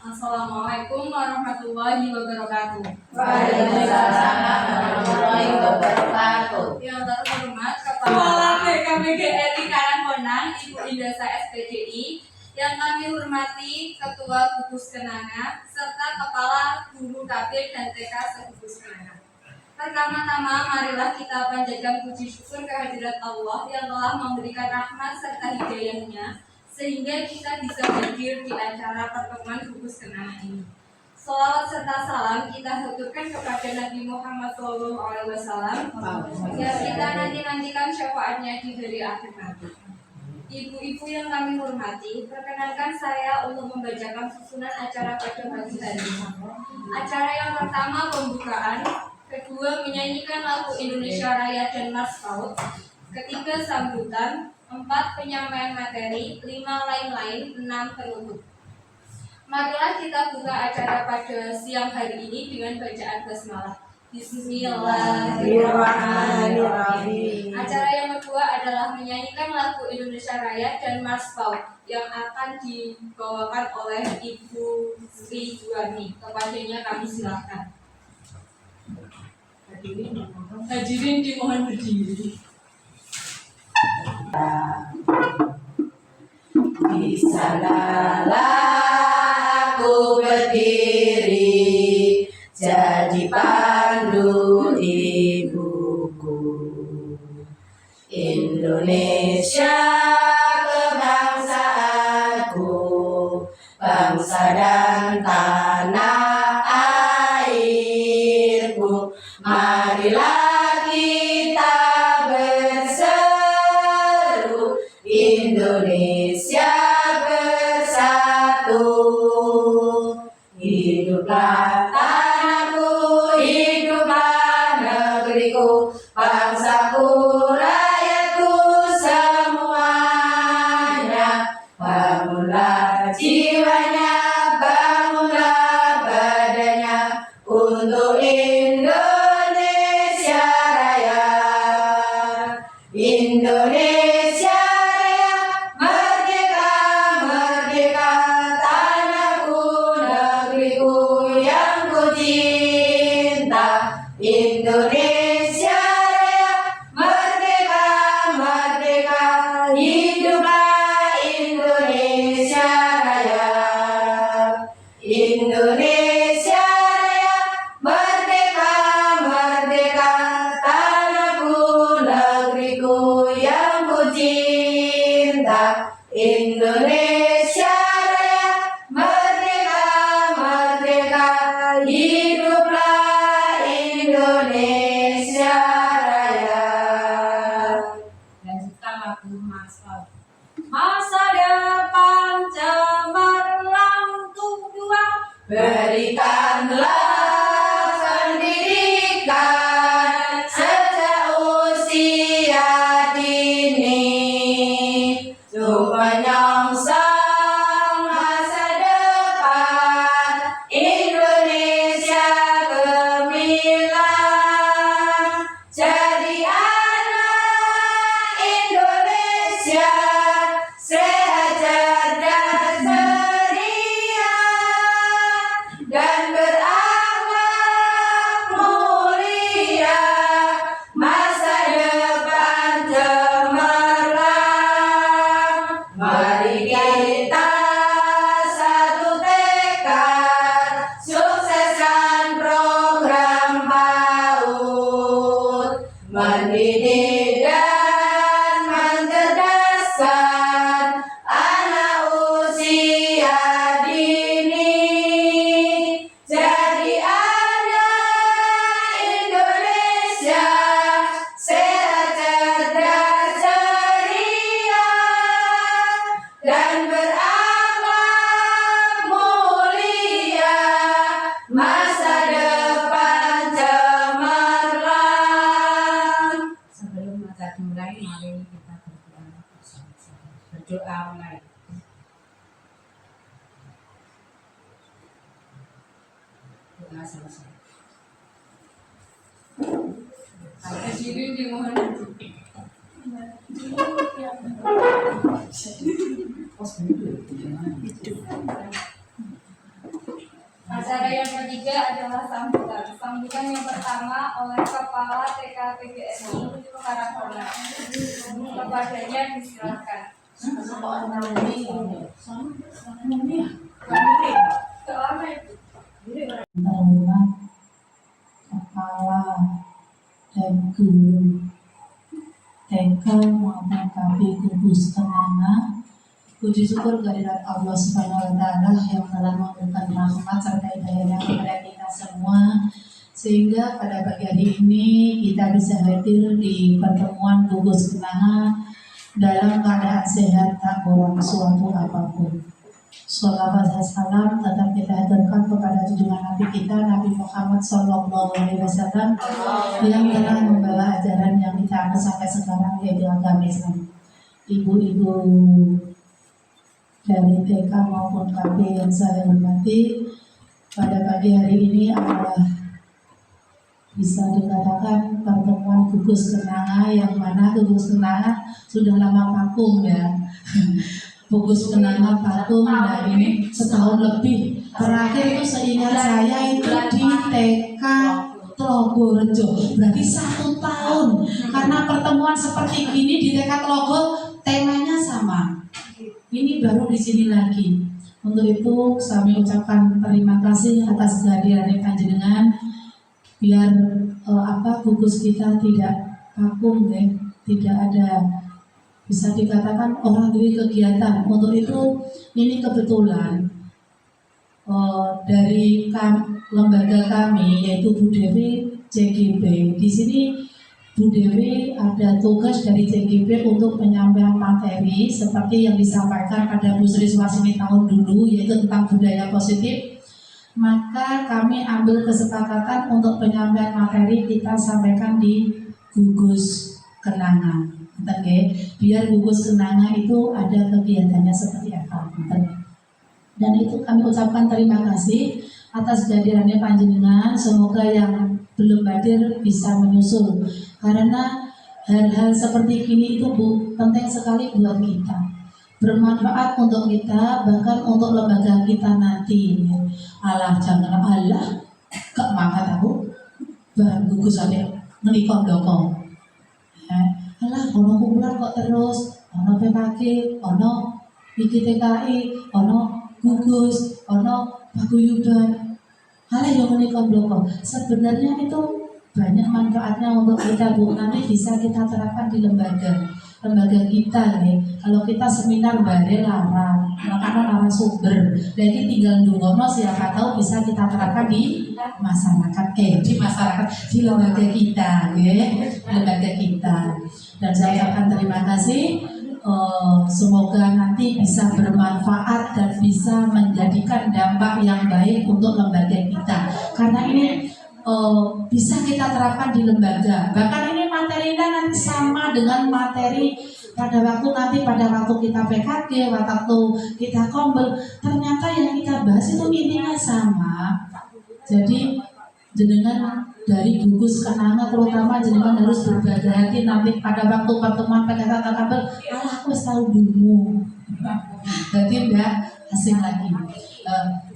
Assalamualaikum warahmatullahi wabarakatuh. Waalaikumsalam warahmatullahi wabarakatuh. Yang terhormat Kepala BKBGRI Karangkonang Ibu Indasa SPDI, yang kami hormati Ketua Gugus Kenanga serta Kepala Guru KB dan TK se-Gugus Kenanga. Pertama-tama marilah kita panjatkan puji syukur kehadirat Allah yang telah memberikan rahmat serta hidayahnya sehingga kita bisa hadir di acara pertemuan Gugus Kenanga ini. Salawat serta salam kita haturkan kepada Nabi Muhammad SAW yang kita nanti-nantikan syafaatnya di hari akhir nanti. Ibu-ibu yang kami hormati, perkenankan saya untuk membacakan susunan acara pada pagi hari ini. Acara yang pertama pembukaan, kedua menyanyikan lagu Indonesia Raya dan Mars PAUD, ketiga sambutan, 4 penyampaian materi, 5 lain-lain, 6 penutup. Marilah kita buka acara pada siang hari ini dengan bacaan basmalah. Bismillahirrahmanirrahim. Acara yang kedua adalah menyanyikan lagu Indonesia Raya dan Mars PAUD yang akan dibawakan oleh Ibu Sri Juwarni. Kepadanya kami silakan. Hadirin dimohon berdiri. Di sanalah aku berdiri, jadi pandu ibuku. Indonesia kebangsaanku, bangsa dan tanah airku. Marilah kita berseru, Indonesia bersatu. Hiduplah tanahku, hiduplah negeriku, bangsaku, rakyatku semuanya. Bangunlah jiwanya, bangunlah badannya untuk Indonesia Raya. Indonesia Raya, merdeka, merdeka, tanahku, negeriku yang ku cinta. Indonesia Raya, merdeka, merdeka, hiduplah Indonesia Raya. Indonesia Raya, merdeka, merdeka, tanahku, negeriku yang ku cinta. Indonesia Raya, merdeka, merdeka, hiduplah Indonesia Raya. Lanjutkan lagu Mars PAUD. Masa depan cemerlang untuk dua, Berikanlah pendidikan sejak usia dini untuk menyongsong masa depan Indonesia gemilang. Jadi anak Indonesia sehat, cerdas, ceria, dan berani Nah, selesai. Jadi dimohon duduk. Acara yang ketiga adalah sambutan. Sambutan yang pertama oleh Kepala TK PGRI Karangkonar. Kepadanya disilahkan. Terhormat Kepala dan Guru TK maupun KB Gugus Kenanga. Puji syukur kehadirat Allah Subhanahu wa Ta'ala yang telah memberikan rahmat serta hidayahnya kepada kita semua, sehingga pada pagi hari ini kita bisa hadir di pertemuan Gugus Kenanga dalam keadaan sehat, tak kurang suatu apapun. Sholawat dan salam tetap kita haturkan kepada junjungan Nabi kita, Nabi Muhammad Sallallahu Alaihi Wasallam, yang telah membawa ajaran yang kita anut sampai sekarang, yaitu agama Islam. Ibu-ibu dari TK maupun KB yang saya hormati, pada pagi hari ini adalah bisa dikatakan pertemuan Gugus Kenanga, yang mana Gugus Kenanga sudah lama vakum ya. Gugus Kenanga vakum dan ini setahun lebih. Terakhir itu seingat saya itu di TK Tlogorejo, berarti 1 tahun. Karena pertemuan seperti ini di TK Tlogo temanya sama. Ini baru di sini lagi. Untuk itu kami ucapkan terima kasih atas kehadiran panjenengan, biar gugus kita tidak vakum ya, tidak ada, bisa dikatakan orang dua kegiatan. Untuk itu ini kebetulan dari lembaga kami yaitu Bu Dewi CGP. Di sini Bu Dewi ada tugas dari CGP untuk penyampaian materi seperti yang disampaikan pada Bu Sri Suhasini tahun dulu, yaitu tentang budaya positif. Maka kami ambil kesepakatan untuk penyampaian materi kita sampaikan di Gugus Kenanga. Biar Gugus Kenanga itu ada kegiatannya seperti apa. Dan itu kami ucapkan terima kasih atas kehadirannya panjenengan. Semoga yang belum hadir bisa menyusul, karena hal-hal seperti ini itu penting sekali buat kita, bermanfaat untuk kita, bahkan untuk lembaga kita nanti. Alah jangan Allah gak mangkat aku bahan gugus sampai menikah doko. Alah ono kumpulan kok terus, ono PKK, ono IKTKI, ono gugus, ono paguyuban. Alah yang menikah doko. Sebenarnya itu banyak manfaatnya untuk kita, Bu. Nanti bisa kita terapkan di lembaga kita ya. Kalau kita seminar bare larang, makanya narasumber, jadi tinggal dungono, siapa tahu bisa kita terapkan di masyarakat, di lembaga kita ya, lembaga kita. Dan saya akan terima kasih. Semoga nanti bisa bermanfaat dan bisa menjadikan dampak yang baik untuk lembaga kita, karena ini bisa kita terapkan di lembaga. Bahkan ini materinya nanti sama dengan materi pada waktu kita PKK, waktu kita kombel, ternyata yang kita bahas itu intinya sama. Jadi jenengan dari Gugus Kenanga terutama jenengan harus berhati-hati nanti pada waktu pertemuan PKK kombel, aku tahu dulu. Jadi enggak asing lagi.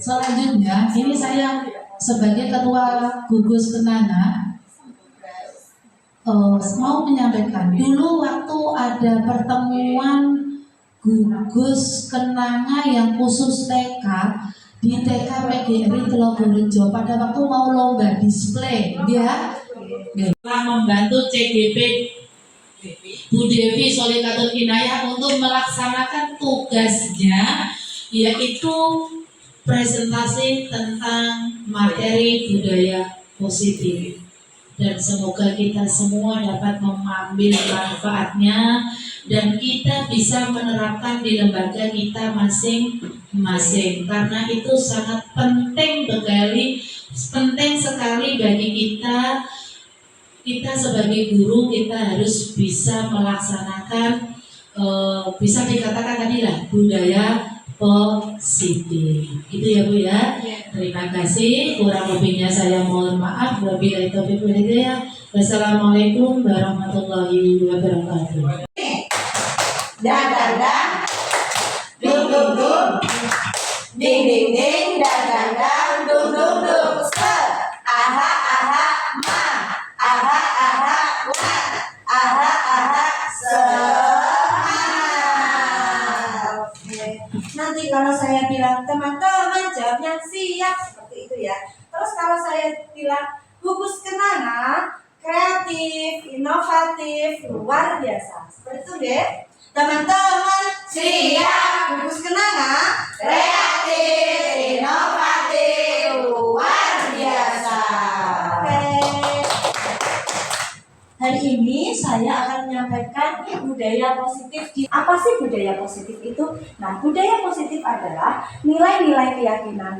Selanjutnya ini saya sebagai ketua Gugus Kenanga mau menyampaikan, dulu waktu ada pertemuan Gugus Kenanga yang khusus TK di TK PGRI Tlogorejo, pada waktu mau lomba display ya, telah membantu CGP Bu Devi Solikatul Inayah untuk melaksanakan tugasnya, yaitu presentasi tentang materi budaya positif. Dan semoga kita semua dapat mengambil manfaatnya dan kita bisa menerapkan di lembaga kita masing-masing, karena itu sangat penting sekali bagi kita sebagai guru. Kita harus bisa melaksanakan bisa dikatakan tadi lah budaya positif. Itu ya Bu ya. Terima kasih. Kurang lebihnya saya mohon maaf. Wabillahi taufiq wal hidayah. Wassalamualaikum warahmatullahi wabarakatuh. Dan dan dan, dung dung dung, ding ding ding, dan dung dung dung. Set, aha aha ma, aha aha wa, aha aha semangat. Oke. Nanti kalau saya bilang teman-teman jawabnya siap seperti itu ya. Terus kalau saya bilang gugus kenanga, kreatif, inovatif, luar biasa. Seperti itu deh. Teman-teman siap gugus kenanga, kreatif, inovatif, luar biasa. Oke. Hari ini saya akan menyampaikan budaya positif. Apa sih budaya positif itu? Nah, budaya positif adalah nilai-nilai keyakinan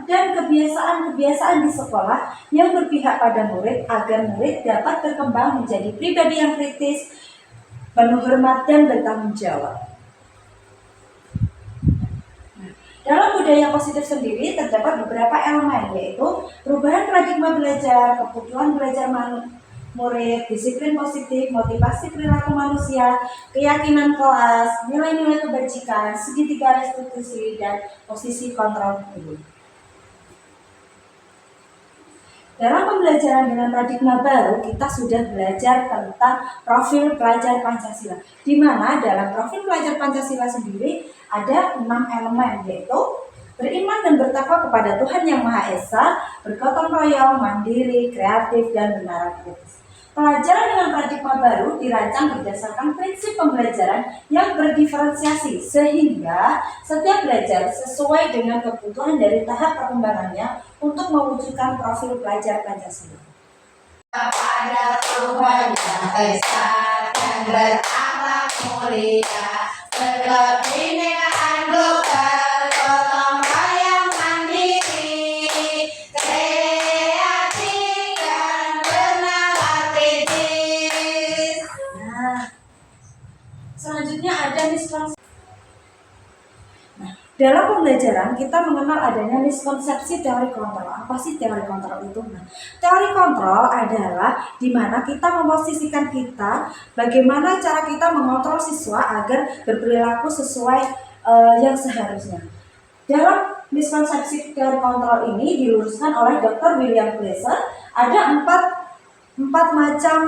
dan kebiasaan-kebiasaan di sekolah yang berpihak pada murid agar murid dapat berkembang menjadi pribadi yang kritis, penuh hormat dan bertanggung jawab. Dalam budaya positif sendiri terdapat beberapa elemen, yaitu perubahan paradigma belajar, kebutuhan belajar murid, disiplin positif, motivasi perilaku manusia, keyakinan kelas, nilai-nilai kebajikan, segitiga restitusi, dan posisi kontrol guru. Dalam pembelajaran dengan paradigma baru, kita sudah belajar tentang profil pelajar Pancasila, di mana dalam profil pelajar Pancasila sendiri ada 6 elemen, yaitu beriman dan bertakwa kepada Tuhan Yang Maha Esa, bergotong royong, mandiri, kreatif, dan benar kritis. Pelajaran dengan paradigma baru dirancang berdasarkan prinsip pembelajaran yang berdiferensiasi, sehingga setiap belajar sesuai dengan kebutuhan dari tahap perkembangannya untuk mewujudkan profil pelajar Pancasila. Kepada Tuhan Yang Esa dan berakhlak mulia, berkebinekaan global, gotong royong mandiri, kreatif dan bernalar kritis. Nah, selanjutnya ada miskonsepsi. Dalam pembelajaran kita mengenal adanya miskonsepsi teori kontrol. Apa sih teori kontrol itu? Nah, teori kontrol adalah di mana kita memposisikan kita, bagaimana cara kita mengontrol siswa agar berperilaku sesuai yang seharusnya. Dalam miskonsepsi teori kontrol ini diluruskan oleh Dr. William Glasser, ada empat macam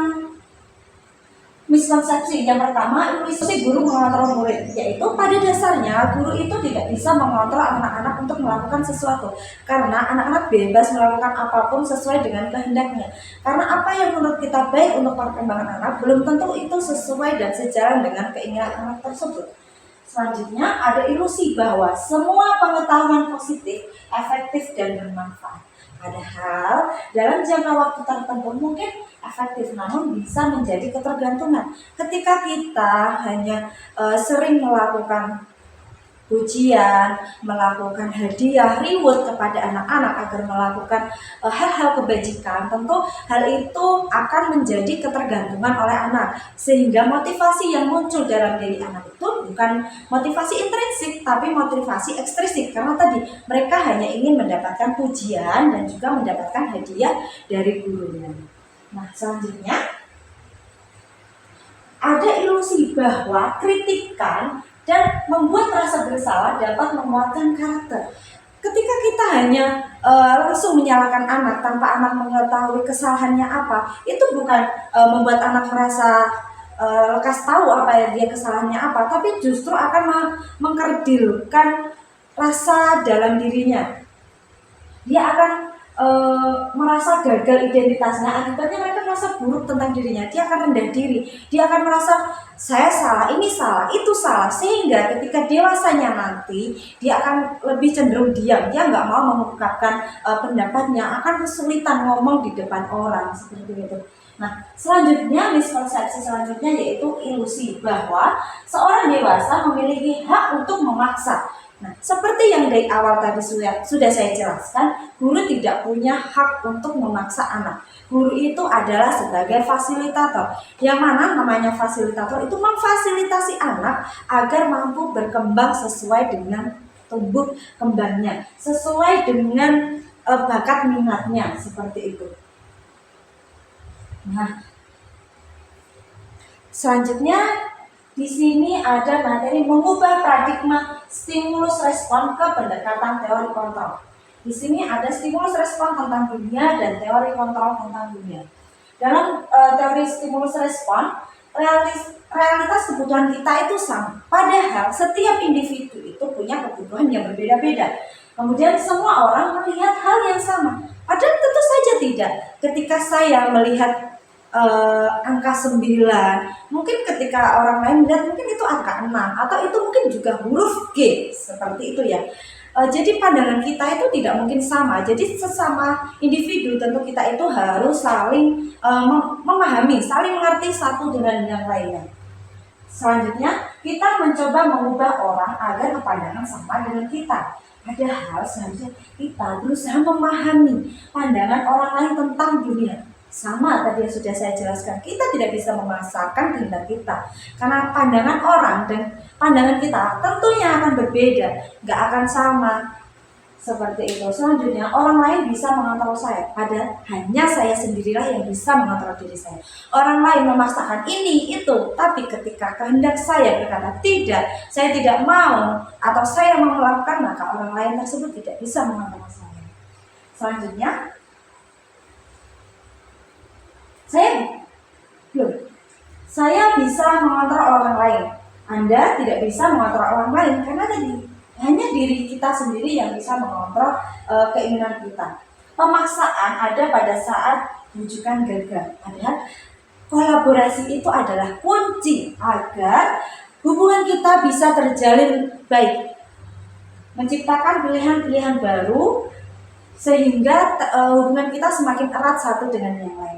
miskonsepsi. Yang pertama, ilusi guru mengontrol murid, yaitu pada dasarnya guru itu tidak bisa mengontrol anak-anak untuk melakukan sesuatu, karena anak-anak bebas melakukan apapun sesuai dengan kehendaknya. Karena apa yang menurut kita baik untuk perkembangan anak belum tentu itu sesuai dan sejalan dengan keinginan anak tersebut. Selanjutnya ada ilusi bahwa semua pengetahuan positif, efektif, dan bermanfaat. Padahal dalam jangka waktu tertentu mungkin efektif, namun bisa menjadi ketergantungan. Ketika kita hanya sering melakukan pujian, melakukan hadiah, reward kepada anak-anak agar melakukan hal-hal kebajikan, tentu hal itu akan menjadi ketergantungan oleh anak, sehingga motivasi yang muncul dalam diri anak itu bukan motivasi intrinsik tapi motivasi ekstrinsik, karena tadi mereka hanya ingin mendapatkan pujian dan juga mendapatkan hadiah dari gurunya. Nah, selanjutnya ada ilusi bahwa kritikan dan membuat rasa bersalah dapat menguatkan karakter. Ketika kita hanya langsung menyalahkan anak tanpa anak mengetahui kesalahannya apa, itu bukan membuat anak merasa lekas tahu apa yang dia kesalahannya apa, tapi justru akan mengkerdilkan rasa dalam dirinya. Dia akan merasa gagal identitasnya, akibatnya mereka merasa buruk tentang dirinya, dia akan rendah diri, dia akan merasa saya salah, ini salah, itu salah, sehingga ketika dewasanya nanti dia akan lebih cenderung diam, dia nggak mau mengungkapkan pendapatnya, akan kesulitan ngomong di depan orang seperti itu. Nah, selanjutnya miskonsepsi selanjutnya yaitu ilusi bahwa seorang dewasa memiliki hak untuk memaksa. Nah, seperti yang dari awal tadi sudah saya jelaskan, guru tidak punya hak untuk memaksa anak. Guru itu adalah sebagai fasilitator. Yang mana namanya fasilitator itu memfasilitasi anak agar mampu berkembang sesuai dengan tumbuh kembangnya, sesuai dengan bakat minatnya, seperti itu. Nah, selanjutnya di sini ada materi mengubah paradigma stimulus respon ke pendekatan teori kontrol. Di sini ada stimulus respon tentang dunia dan teori kontrol tentang dunia. Dalam teori stimulus respon, realitas kebutuhan kita itu sama. Padahal setiap individu itu punya kebutuhan yang berbeda-beda. Kemudian semua orang melihat hal yang sama. Padahal tentu saja tidak. Ketika saya melihat angka 9, mungkin ketika orang lain melihat mungkin itu angka 6, atau itu mungkin juga huruf G, seperti itu ya. Jadi pandangan kita itu tidak mungkin sama. Jadi sesama individu tentu kita itu harus saling memahami, saling mengerti satu dengan yang lainnya. Selanjutnya kita mencoba mengubah orang agar pandangan sama dengan kita. Padahal seharusnya kita berusaha memahami pandangan orang lain tentang dunia. Sama tadi yang sudah saya jelaskan, kita tidak bisa memaksakan kehendak kita karena pandangan orang dan pandangan kita tentunya akan berbeda, nggak akan sama, seperti itu. Selanjutnya orang lain bisa mengontrol saya, padahal hanya saya sendirilah yang bisa mengontrol diri saya. Orang lain memaksakan ini itu, tapi ketika kehendak saya berkata tidak, saya tidak mau, atau saya mau melakukan, maka orang lain tersebut tidak bisa mengontrol saya. Selanjutnya saya bisa mengontrol orang lain. Anda tidak bisa mengontrol orang lain karena tadi hanya diri kita sendiri yang bisa mengontrol keinginan kita. Pemaksaan ada pada saat rujukan gagal. Padahal kolaborasi itu adalah kunci agar hubungan kita bisa terjalin baik, menciptakan pilihan-pilihan baru sehingga hubungan kita semakin erat satu dengan yang lainnya.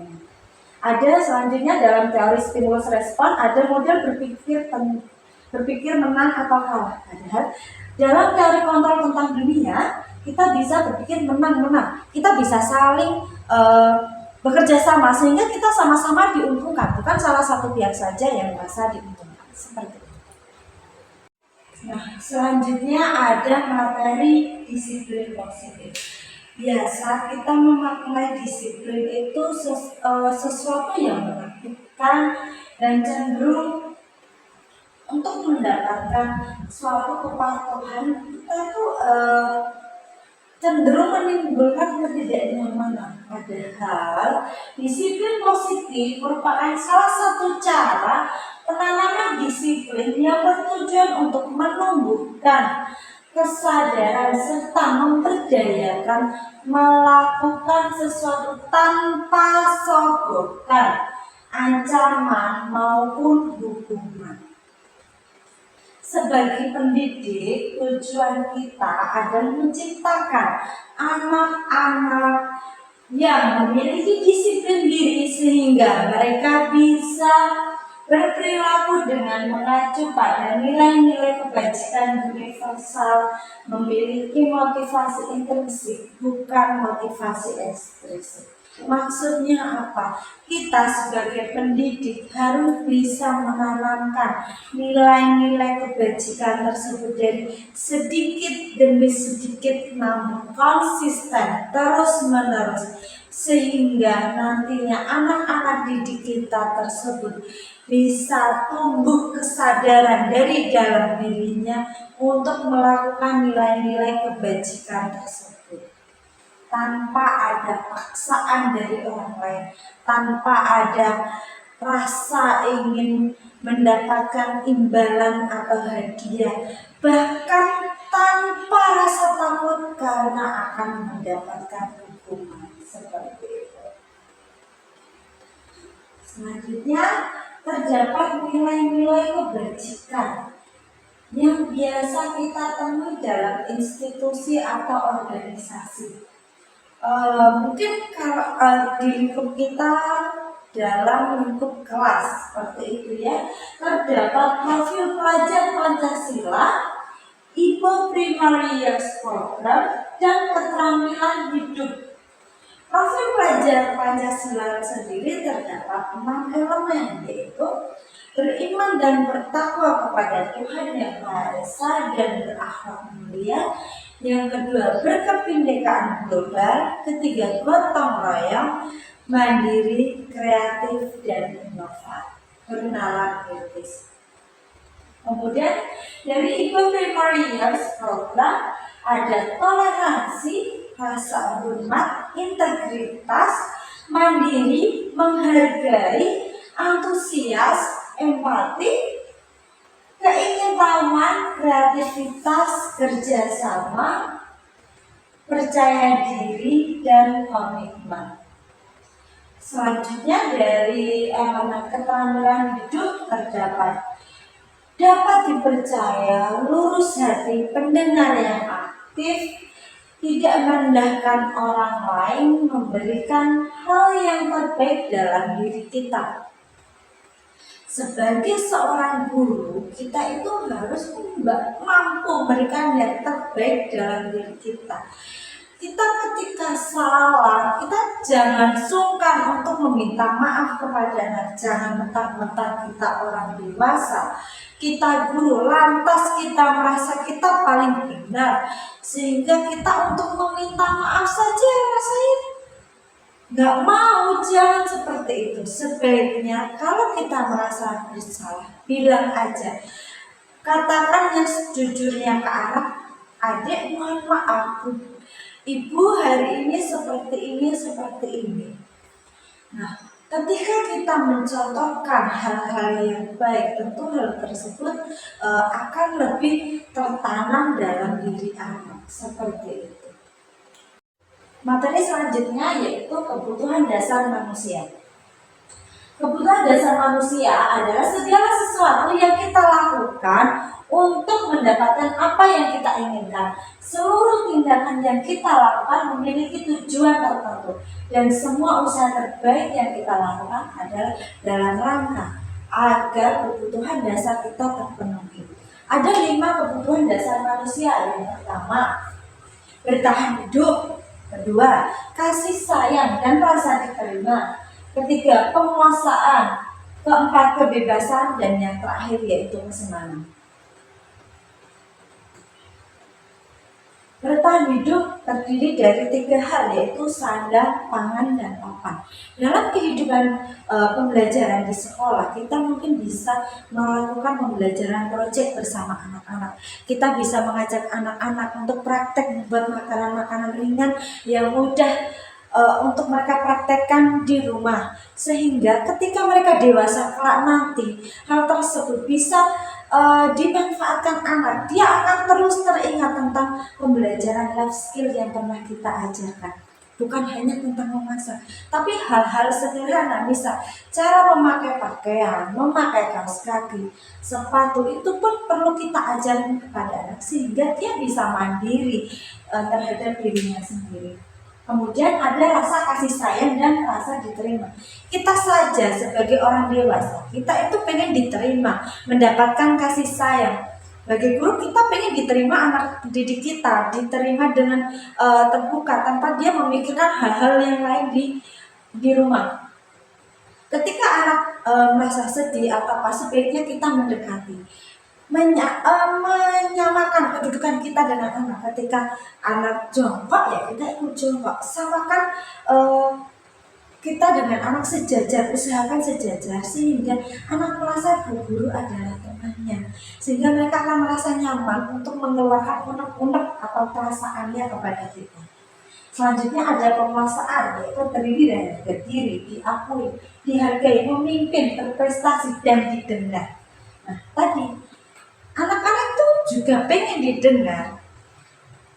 Ada selanjutnya dalam teori stimulus respon ada model berpikir menang atau kalah. Padahal dalam teori kontrol tentang dunia kita bisa berpikir menang-menang. Kita bisa saling bekerja sama sehingga kita sama-sama diuntungkan, bukan salah satu pihak saja yang merasa diuntungkan. Seperti itu. Nah, selanjutnya ada materi disiplin positif. Biasa kita memaknai disiplin itu sesuatu yang menakutkan dan cenderung untuk mendapatkan suatu kepatuhan. Kita itu cenderung menimbulkan ketidaknyamanan. Padahal disiplin positif merupakan salah satu cara penanaman disiplin yang bertujuan untuk menumbuhkan kesadaran serta memberdayakan melakukan sesuatu tanpa sogokan, ancaman maupun hukuman. Sebagai pendidik, tujuan kita adalah menciptakan anak-anak yang memiliki disiplin diri sehingga mereka bisa berperilaku dengan mengacu pada nilai-nilai kebajikan universal, memiliki motivasi intrinsik, bukan motivasi ekstrisik. Maksudnya apa? Kita sebagai pendidik harus bisa menanamkan nilai-nilai kebajikan tersebut dari sedikit demi sedikit namun konsisten terus-menerus sehingga nantinya anak-anak didik kita tersebut bisa tumbuh kesadaran dari dalam dirinya untuk melakukan nilai-nilai kebajikan tersebut tanpa ada paksaan dari orang lain, tanpa ada rasa ingin mendapatkan imbalan atau hadiah, bahkan tanpa rasa takut karena akan mendapatkan hukuman. Seperti itu. Selanjutnya terdapat nilai-nilai kebajikan yang biasa kita temui dalam institusi atau organisasi. Mungkin kalau di lingkup kita dalam lingkup kelas seperti itu ya, terdapat profil pelajar Pancasila Ibu Primary Years Program, dan keterampilan hidup. Profil pelajar Pancasila sendiri terdapat 6 elemen, yaitu beriman dan bertakwa kepada Tuhan Yang Maha Esa dan berakhlak mulia. Yang kedua, berkebinekaan global. Ketiga, gotong royong, mandiri, kreatif, dan inovatif. Bernalar kritis. Kemudian dari Ibu Primary Years Program ada toleransi, rasa hormat, integritas, mandiri, menghargai, antusias, empati, keingintahuan, kreativitas, kerjasama, percaya diri, dan komitmen. Selanjutnya dari elemen keterampilan hidup terdapat dapat dipercaya, lurus hati, pendengar yang aktif, tidak merendahkan orang lain, memberikan hal yang terbaik dalam diri kita. Sebagai seorang guru, kita itu harus mampu memberikan yang terbaik dalam diri kita. Kita ketika salah, kita jangan sungkan untuk meminta maaf kepada anak. Jangan mentang-mentang kita orang dewasa, kita guru, lantas kita merasa kita paling benar, sehingga kita untuk meminta maaf saja rasanya nggak mau. Jangan seperti itu. Sebaiknya kalau kita merasa bersalah, bilang aja, katakan yang sejujurnya ke anak, adik mohon maaf, ibu hari ini seperti ini. Nah, ketika kita mencontohkan hal-hal yang baik, tentu hal tersebut akan lebih tertanam dalam diri anak. Seperti itu. Materi selanjutnya yaitu kebutuhan dasar manusia. Kebutuhan dasar manusia adalah segala sesuatu yang kita lakukan untuk mendapatkan apa yang kita inginkan. Seluruh tindakan yang kita lakukan memiliki tujuan tertentu, dan semua usaha terbaik yang kita lakukan adalah dalam rangka agar kebutuhan dasar kita terpenuhi. Ada 5 kebutuhan dasar manusia. Yang pertama, bertahan hidup. Kedua, kasih sayang dan rasa diterima. Ketiga, penguasaan. Keempat, kebebasan. Dan yang terakhir yaitu kesenangan. Bertahan hidup terdiri dari 3 hal, yaitu sandang, pangan, dan papan. Dalam kehidupan pembelajaran di sekolah, kita mungkin bisa melakukan pembelajaran proyek bersama anak-anak. Kita bisa mengajak anak-anak untuk praktek membuat makanan-makanan ringan yang mudah untuk mereka praktekkan di rumah, sehingga ketika mereka dewasa kelak nanti, hal tersebut bisa dimanfaatkan anak. Dia akan terus teringat tentang pembelajaran life skill yang pernah kita ajarkan. Bukan hanya tentang memasak, tapi hal-hal sederhana, misal cara memakai pakaian, memakai kaos kaki, sepatu, itu pun perlu kita ajarkan kepada anak sehingga dia bisa mandiri terhadap dirinya sendiri. Kemudian ada rasa kasih sayang dan rasa diterima. Kita saja sebagai orang dewasa, kita itu pengen diterima, mendapatkan kasih sayang. Bagi guru, kita pengen diterima anak didik kita, diterima dengan terbuka tanpa dia memikirkan hal-hal yang lain di rumah. Ketika anak merasa sedih atau apa, sebaiknya kita mendekati, menyamakan kedudukan kita dengan anak. Ketika anak jongkok, ya kita ikut jongkok. Samakan kita dengan anak sejajar, usahakan sejajar sehingga anak merasa guru adalah temannya, sehingga mereka akan merasa nyaman untuk mengeluarkan unek-unek atau perasaannya kepada kita. Selanjutnya ada penguasaan, yaitu terdiri dari harga diri, diakui, dihargai, memimpin, berprestasi, dan didengar. Nah, tadi anak-anak itu juga pengen didengar.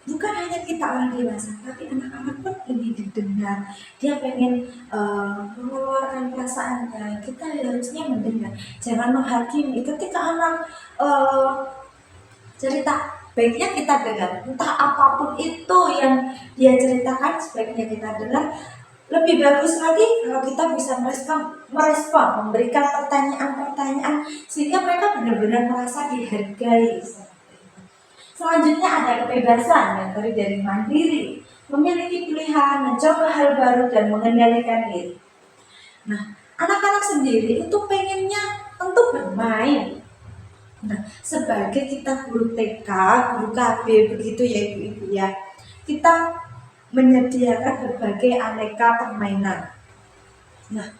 Bukan hanya kita orang dewasa, tapi anak-anak pun ingin didengar. Dia pengen mengeluarkan perasaannya. Kita harusnya mendengar, jangan menghakimi. Ketika anak cerita, baiknya kita dengar. Entah apapun itu yang dia ceritakan, sebaiknya kita dengar. Lebih bagus lagi kalau kita bisa merespon, memberikan pertanyaan-pertanyaan sehingga mereka benar-benar merasa dihargai. Selanjutnya ada kebebasan yang terdiri dari mandiri, memiliki pilihan, mencoba hal baru, dan mengendalikan diri. Nah, anak-anak sendiri itu pengennya tentu bermain. Nah, sebagai kita guru TK, guru KB begitu ya ibu-ibu ya, kita menyediakan berbagai aneka permainan. Nah,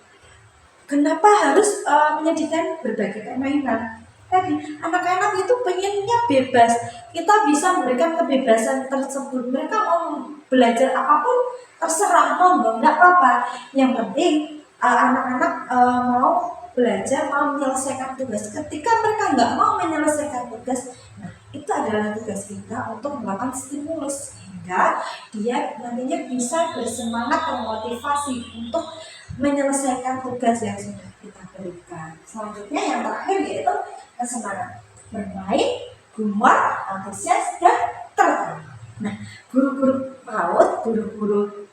kenapa harus menyediakan berbagai permainan? Tadi anak-anak itu pengennya bebas. Kita bisa memberikan kebebasan tersebut. Mereka mau belajar apapun terserah, monggo, nggak apa-apa. Yang penting anak-anak mau belajar, mau menyelesaikan tugas. Ketika mereka nggak mau menyelesaikan tugas, nah itu adalah tugas kita untuk melakukan stimulus sehingga dia nantinya bisa bersemangat, termotivasi untuk menyelesaikan tugas yang sudah kita berikan. Selanjutnya yang terakhir yaitu kesenangan bermain, humor, antusias, dan tertawa. Nah, guru-guru PAUD, guru-guru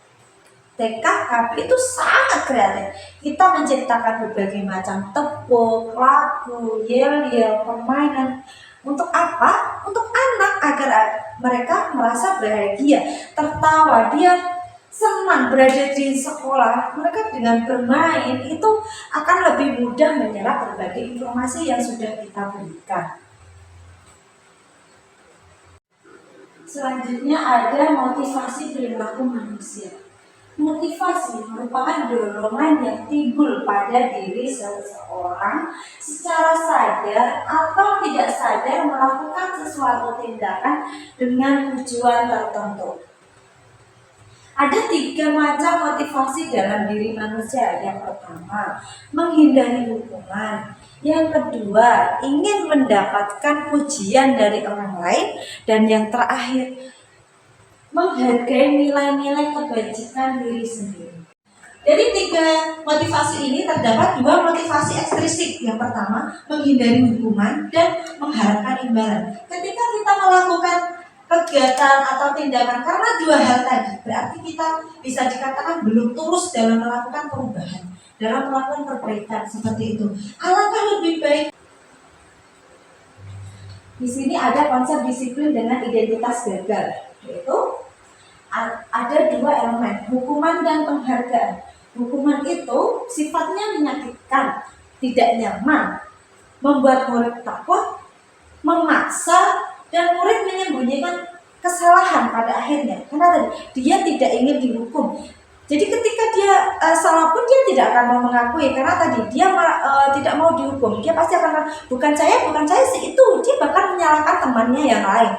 TK, KB itu sangat kreatif. Kita menciptakan berbagai macam tepuk, lagu, yel-yel, permainan. Untuk apa? Untuk anak agar mereka merasa bahagia, tertawa, dia senang berada di sekolah. Mereka dengan bermain itu akan lebih mudah menyerap berbagai informasi yang sudah kita berikan. Selanjutnya ada motivasi perilaku manusia. Motivasi merupakan dorongan yang timbul pada diri seseorang secara sadar atau tidak sadar melakukan sesuatu tindakan dengan tujuan tertentu. Ada 3 macam motivasi dalam diri manusia. Yang pertama, menghindari hukuman. Yang kedua, ingin mendapatkan pujian dari orang lain. Dan yang terakhir, menghargai nilai-nilai kebajikan diri sendiri. Dari 3 motivasi ini terdapat 2 motivasi ekstrinsik. Yang pertama, menghindari hukuman dan mengharapkan imbalan. Ketika kita melakukan kegiatan atau tindakan karena 2 hal tadi, berarti kita bisa dikatakan belum tulus dalam melakukan perubahan, dalam melakukan perbaikan seperti itu. Alangkah lebih baik. Di sini ada konsep disiplin dengan identitas gagal, yaitu ada 2 elemen, hukuman dan penghargaan. Hukuman itu sifatnya menyakitkan, tidak nyaman, membuat murid takut, memaksa, dan murid menyembunyikan kesalahan pada akhirnya karena tadi dia tidak ingin dihukum. Jadi ketika dia salah pun dia tidak akan mau mengakui karena tadi dia tidak mau dihukum. Dia pasti akan bukan saya sih itu. Dia bahkan menyalahkan temannya yang lain.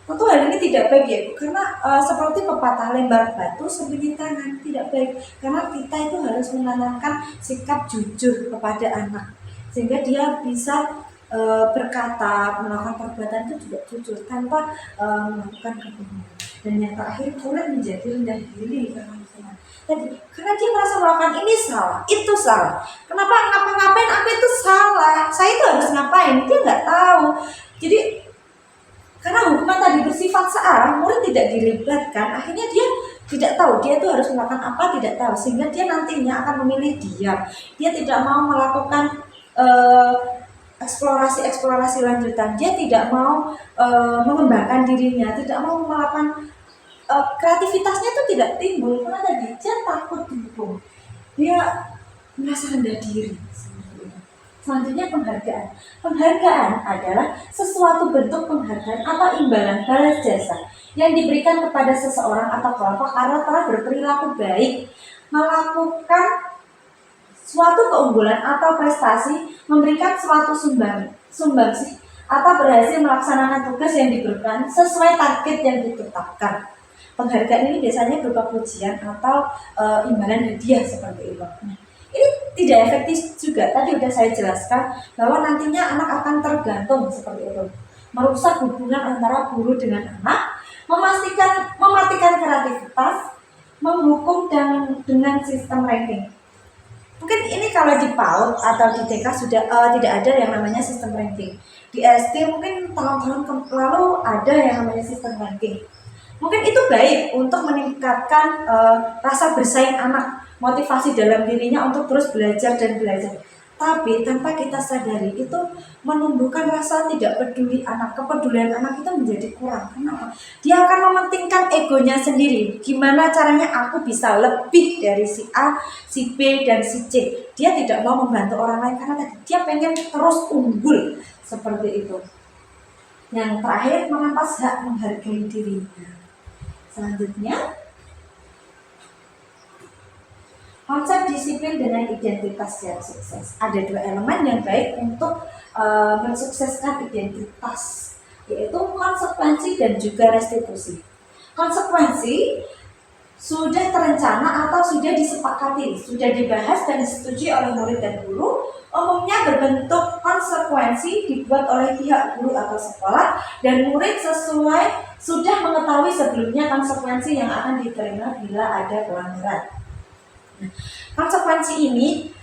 Tentu hal ini tidak baik ya, karena seperti pepatah lempar batu sembunyi tangan, tidak baik. Karena kita itu harus menanamkan sikap jujur kepada anak sehingga dia bisa berkata, melakukan perbuatan itu juga jujur tanpa melakukan kebohongan. Dan yang terakhir, murid menjadi rendah diri karena dia merasa melakukan ini salah, itu salah. Kenapa ngapa-ngapain aku itu salah? Saya itu harus ngapain? Dia nggak tahu. Jadi karena hukuman tadi bersifat searah, murid tidak dilibatkan. Akhirnya dia tidak tahu dia itu harus melakukan apa, tidak tahu, sehingga dia nantinya akan memilih diam. Dia tidak mau melakukan eksplorasi lanjutan. Dia tidak mau mengembangkan dirinya, tidak mau melakukan kreativitasnya itu tidak timbul karena tadi dia takut dihukum. Dia merasa rendah diri. Selanjutnya penghargaan. Penghargaan adalah sesuatu bentuk penghargaan atau imbalan balas jasa yang diberikan kepada seseorang atau kelompok karena telah berperilaku baik, melakukan suatu keunggulan atau prestasi, memberikan suatu sumbangsih atau berhasil melaksanakan tugas yang diberikan sesuai target yang ditetapkan. Penghargaan ini biasanya berupa pujian atau imbalan hadiah seperti itu. Ini tidak efektif juga. Tadi sudah saya jelaskan bahwa nantinya anak akan tergantung seperti itu, merusak hubungan antara guru dengan anak, mematikan kreativitas, menghukum dan dengan sistem ranking. Mungkin ini kalau di PAUD atau di TK sudah tidak ada yang namanya sistem ranking. Di SD mungkin tahun-tahun lalu ada yang namanya sistem ranking. Mungkin itu baik untuk meningkatkan rasa bersaing anak, motivasi dalam dirinya untuk terus belajar dan belajar. Tapi tanpa kita sadari itu menumbuhkan rasa tidak peduli anak, kepedulian anak itu menjadi kurang. Kenapa? Dia akan mementingkan egonya sendiri. Gimana caranya aku bisa lebih dari si A, si B, dan si C. Dia tidak mau membantu orang lain karena tadi dia pengen terus unggul seperti itu. Yang terakhir, merampas hak menghargai dirinya. Selanjutnya, konsep disiplin dengan identitas yang sukses. Ada dua elemen yang baik untuk mensukseskan identitas, yaitu konsekuensi dan juga restitusi. Konsekuensi sudah terencana atau sudah disepakati, sudah dibahas dan disetujui oleh murid dan guru. Umumnya berbentuk konsekuensi dibuat oleh pihak guru atau sekolah, dan murid sudah mengetahui sebelumnya konsekuensi yang akan diterima bila ada pelanggaran. Konsekuensi ini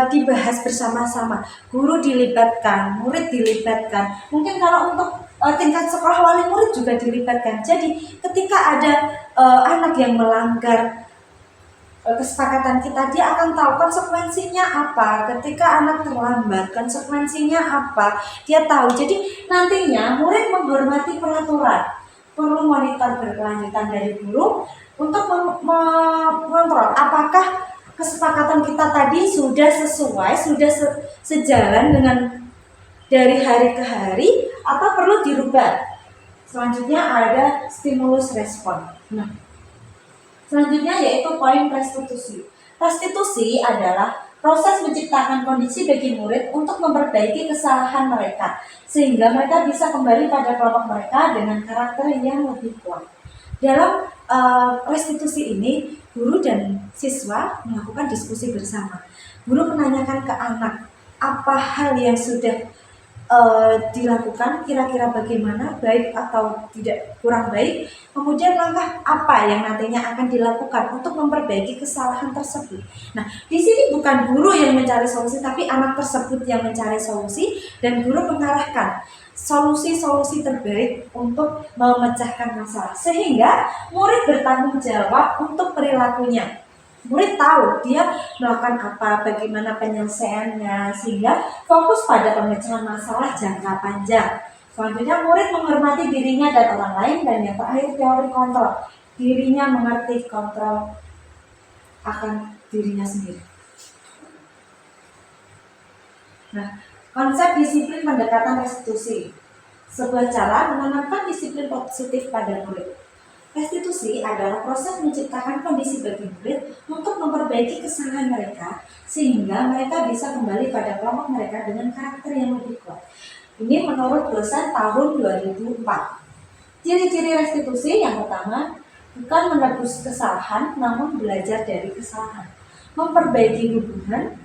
dibahas bersama-sama, guru dilibatkan, murid dilibatkan. Mungkin kalau untuk tingkat sekolah wali murid juga dilibatkan. Jadi ketika ada anak yang melanggar kesepakatan kita, dia akan tahu konsekuensinya apa. Ketika anak terlambat, konsekuensinya apa, dia tahu. Jadi nantinya murid menghormati peraturan, perlu monitor berkelanjutan dari guru untuk mengontrol apakah kesepakatan kita tadi sudah sesuai, sudah sejalan dengan dari hari ke hari, atau perlu dirubah. Selanjutnya ada stimulus respon. Nah, selanjutnya yaitu poin restitusi. Restitusi adalah proses menciptakan kondisi bagi murid untuk memperbaiki kesalahan mereka, sehingga mereka bisa kembali pada kelompok mereka dengan karakter yang lebih kuat. Dalam restitusi ini, guru dan siswa melakukan diskusi bersama. Guru menanyakan ke anak apa hal yang sudah dilakukan, kira-kira bagaimana, baik atau tidak, kurang baik. Kemudian langkah apa yang nantinya akan dilakukan untuk memperbaiki kesalahan tersebut. Nah, di sini bukan guru yang mencari solusi, tapi anak tersebut yang mencari solusi, dan guru mengarahkan solusi-solusi terbaik untuk memecahkan masalah, sehingga murid bertanggung jawab untuk perilakunya. Murid tahu dia melakukan apa, bagaimana penyelesaiannya, sehingga fokus pada pemecahan masalah jangka panjang. Selanjutnya, murid menghormati dirinya dan orang lain, dan yang terakhir teori kontrol. Dirinya mengerti, kontrol akan dirinya sendiri. Nah, konsep disiplin pendekatan restitusi, sebuah cara menanamkan disiplin positif pada murid. Restitusi adalah proses menciptakan kondisi bagi murid untuk memperbaiki kesalahan mereka, sehingga mereka bisa kembali pada kelompok mereka dengan karakter yang lebih kuat. Ini menurut dosen tahun 2004. Ciri-ciri restitusi yang pertama, bukan menebus kesalahan, namun belajar dari kesalahan. Memperbaiki hubungan,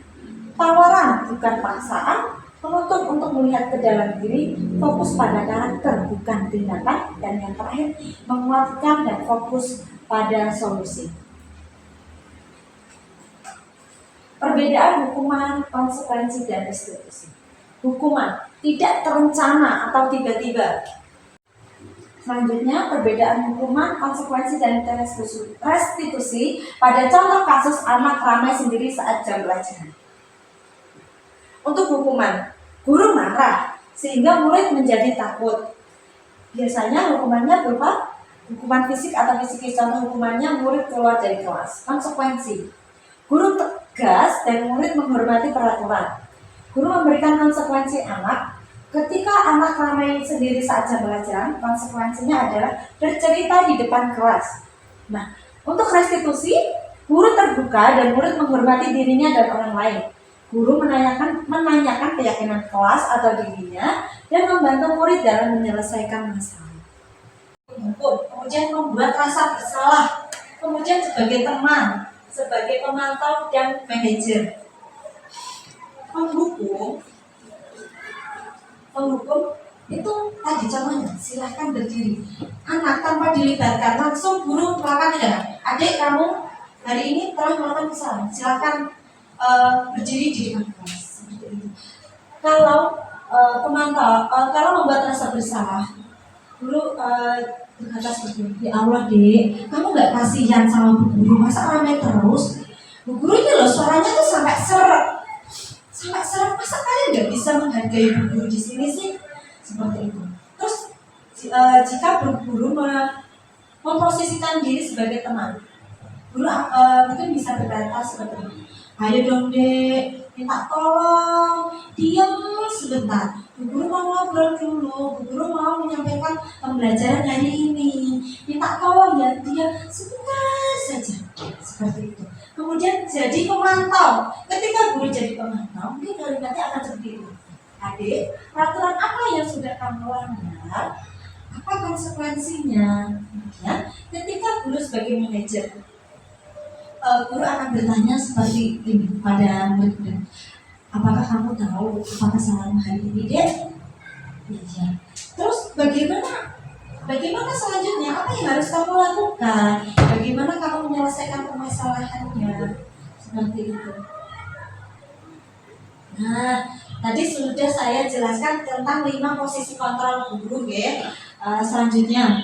tawaran bukan paksaan, menuntut untuk melihat ke dalam diri, fokus pada karakter bukan tindakan, dan yang terakhir menguatkan dan fokus pada solusi. Perbedaan hukuman, konsekuensi, dan restitusi. Hukuman tidak terencana atau tiba-tiba. Selanjutnya, perbedaan hukuman, konsekuensi, dan restitusi pada contoh kasus anak ramai sendiri saat jam pelajaran. Untuk hukuman, guru marah sehingga murid menjadi takut. Biasanya hukumannya berupa hukuman fisik atau psikis. Contoh hukumannya, murid keluar dari kelas. Konsekuensi, guru tegas dan murid menghormati peraturan. Guru memberikan konsekuensi anak. Ketika anak ramai sendiri saat jam pelajaran, konsekuensinya adalah bercerita di depan kelas. Nah, untuk restitusi, guru terbuka dan murid menghormati dirinya dan orang lain. Guru menanyakan keyakinan kelas atau dirinya dan membantu murid dalam menyelesaikan masalah. Kemudian membuat rasa bersalah, kemudian sebagai teman, sebagai pemantau dan manajer. Penghukum itu tadi contohnya, silahkan berdiri. Anak tanpa dilibatkan langsung guru melakukan ya, adik kamu hari ini telah melakukan kesalahan, silahkan berdiri di depan kelas. Seperti itu. Kalau pemantau, kalau membuat rasa bersalah, guru berkata seperti itu, ya Allah dek, kamu nggak kasihan sama bu guru, masa ramai terus? Bu guru ini loh suaranya tuh sampai seret. sampai serem, masa kalian nggak bisa menghargai bu guru di sini sih, seperti itu. Terus jika bu guru memposisikan diri sebagai teman, guru mungkin bisa berkata seperti ini, ayo dong dek, minta tolong, diam sebentar, bu guru mau ngobrol dulu, bu guru mau menyampaikan pembelajaran hari ini, minta tolong ya dia sebentar saja, seperti itu. Kemudian jadi pemantau. Ketika guru jadi pemantau, mungkin kalimatnya akan seperti itu. Adik, peraturan apa yang sudah kamu langgar? Apa konsekuensinya? Ya, ketika guru sebagai manajer, guru akan bertanya seperti ini pada murid-murid. Apakah kamu tahu apa kesalahan hari ini, Dek? Iya. Terus bagaimana selanjutnya? Apa yang harus kamu lakukan? Bagaimana kamu menyelesaikan permasalahannya? Seperti itu. Nah, tadi sudah saya jelaskan tentang 5 posisi kontrol guru, ya. Selanjutnya,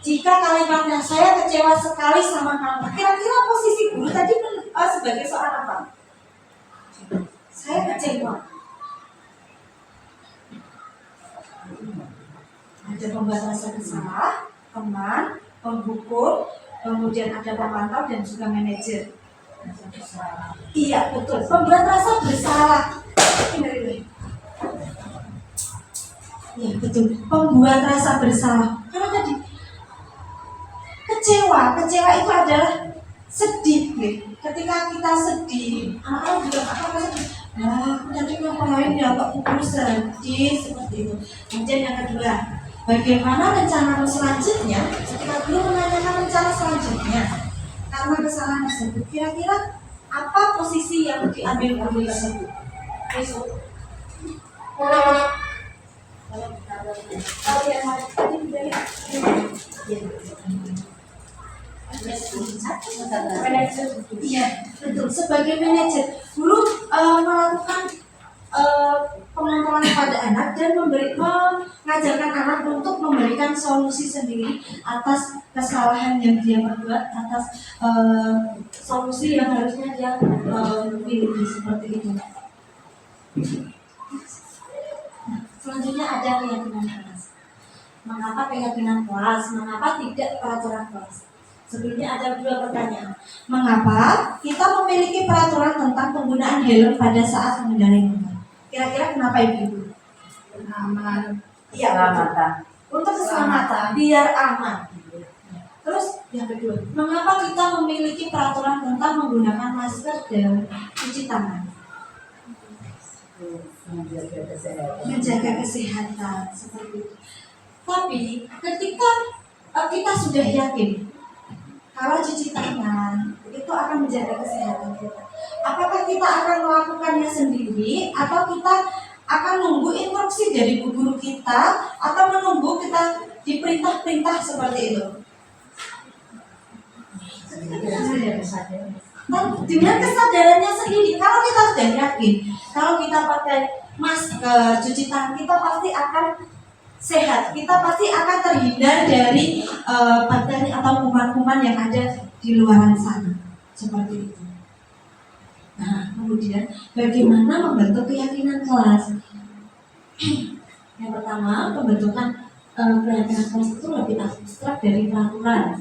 jika kalimatnya saya kecewa sekali sama kamu, kira-kira posisi guru tadi sebagai seorang apa? Saya kecewa. Ada pembuat rasa bersalah, teman, penghukum, kemudian ada pemantau dan juga manajer. Iya betul, pembuat rasa bersalah. Iya betul, pembuat rasa bersalah. Karena tadi kecewa itu adalah sedih, ketika kita sedih, anak-anak juga akan sedih. Nah, tadi ngapain ya, kok guru sedih seperti itu. Kemudian yang kedua, bagaimana rencana selanjutnya? Ketika guru menanyakan rencana selanjutnya karena kesalahan tersebut, kira-kira apa posisi yang diambil guru tersebut? Besok. Iya, betul. Sebagai manajer, guru melakukan pemantauan pada anak dan mengajarkan anak untuk memberikan solusi sendiri atas kesalahan yang dia perbuat, atas solusi yang harusnya dia miliki, seperti itu. Selanjutnya ada keyakinan kelas. Mengapa keyakinan kelas? Mengapa tidak peraturan kelas? Sebelumnya ada 2 pertanyaan. Mengapa kita memiliki peraturan tentang penggunaan helm pada saat mengendarai motor? Kira-kira kenapa Ibu? Aman. Iya, Keselamatan. untuk keselamatan, biar aman. Terus yang kedua, mengapa kita memiliki peraturan tentang menggunakan masker dan cuci tangan? Menjaga kesehatan seperti itu. Tapi ketika kita sudah yakin kalau cuci tangan itu akan menjaga kesehatan kita, apakah kita akan melakukannya sendiri atau kita akan nunggu instruksi dari guru kita atau menunggu kita diperintah-perintah seperti itu? Dengan kesadarannya sendiri, kalau kita sudah yakin kalau kita pakai masker, cuci tangan, kita pasti akan sehat, kita pasti akan terhindar dari bakteri atau kuman-kuman yang ada di luaran sana, seperti itu. Nah, kemudian bagaimana membentuk keyakinan kelas? Yang pertama, pembentukan keyakinan kelas itu lebih abstrak dari peraturan,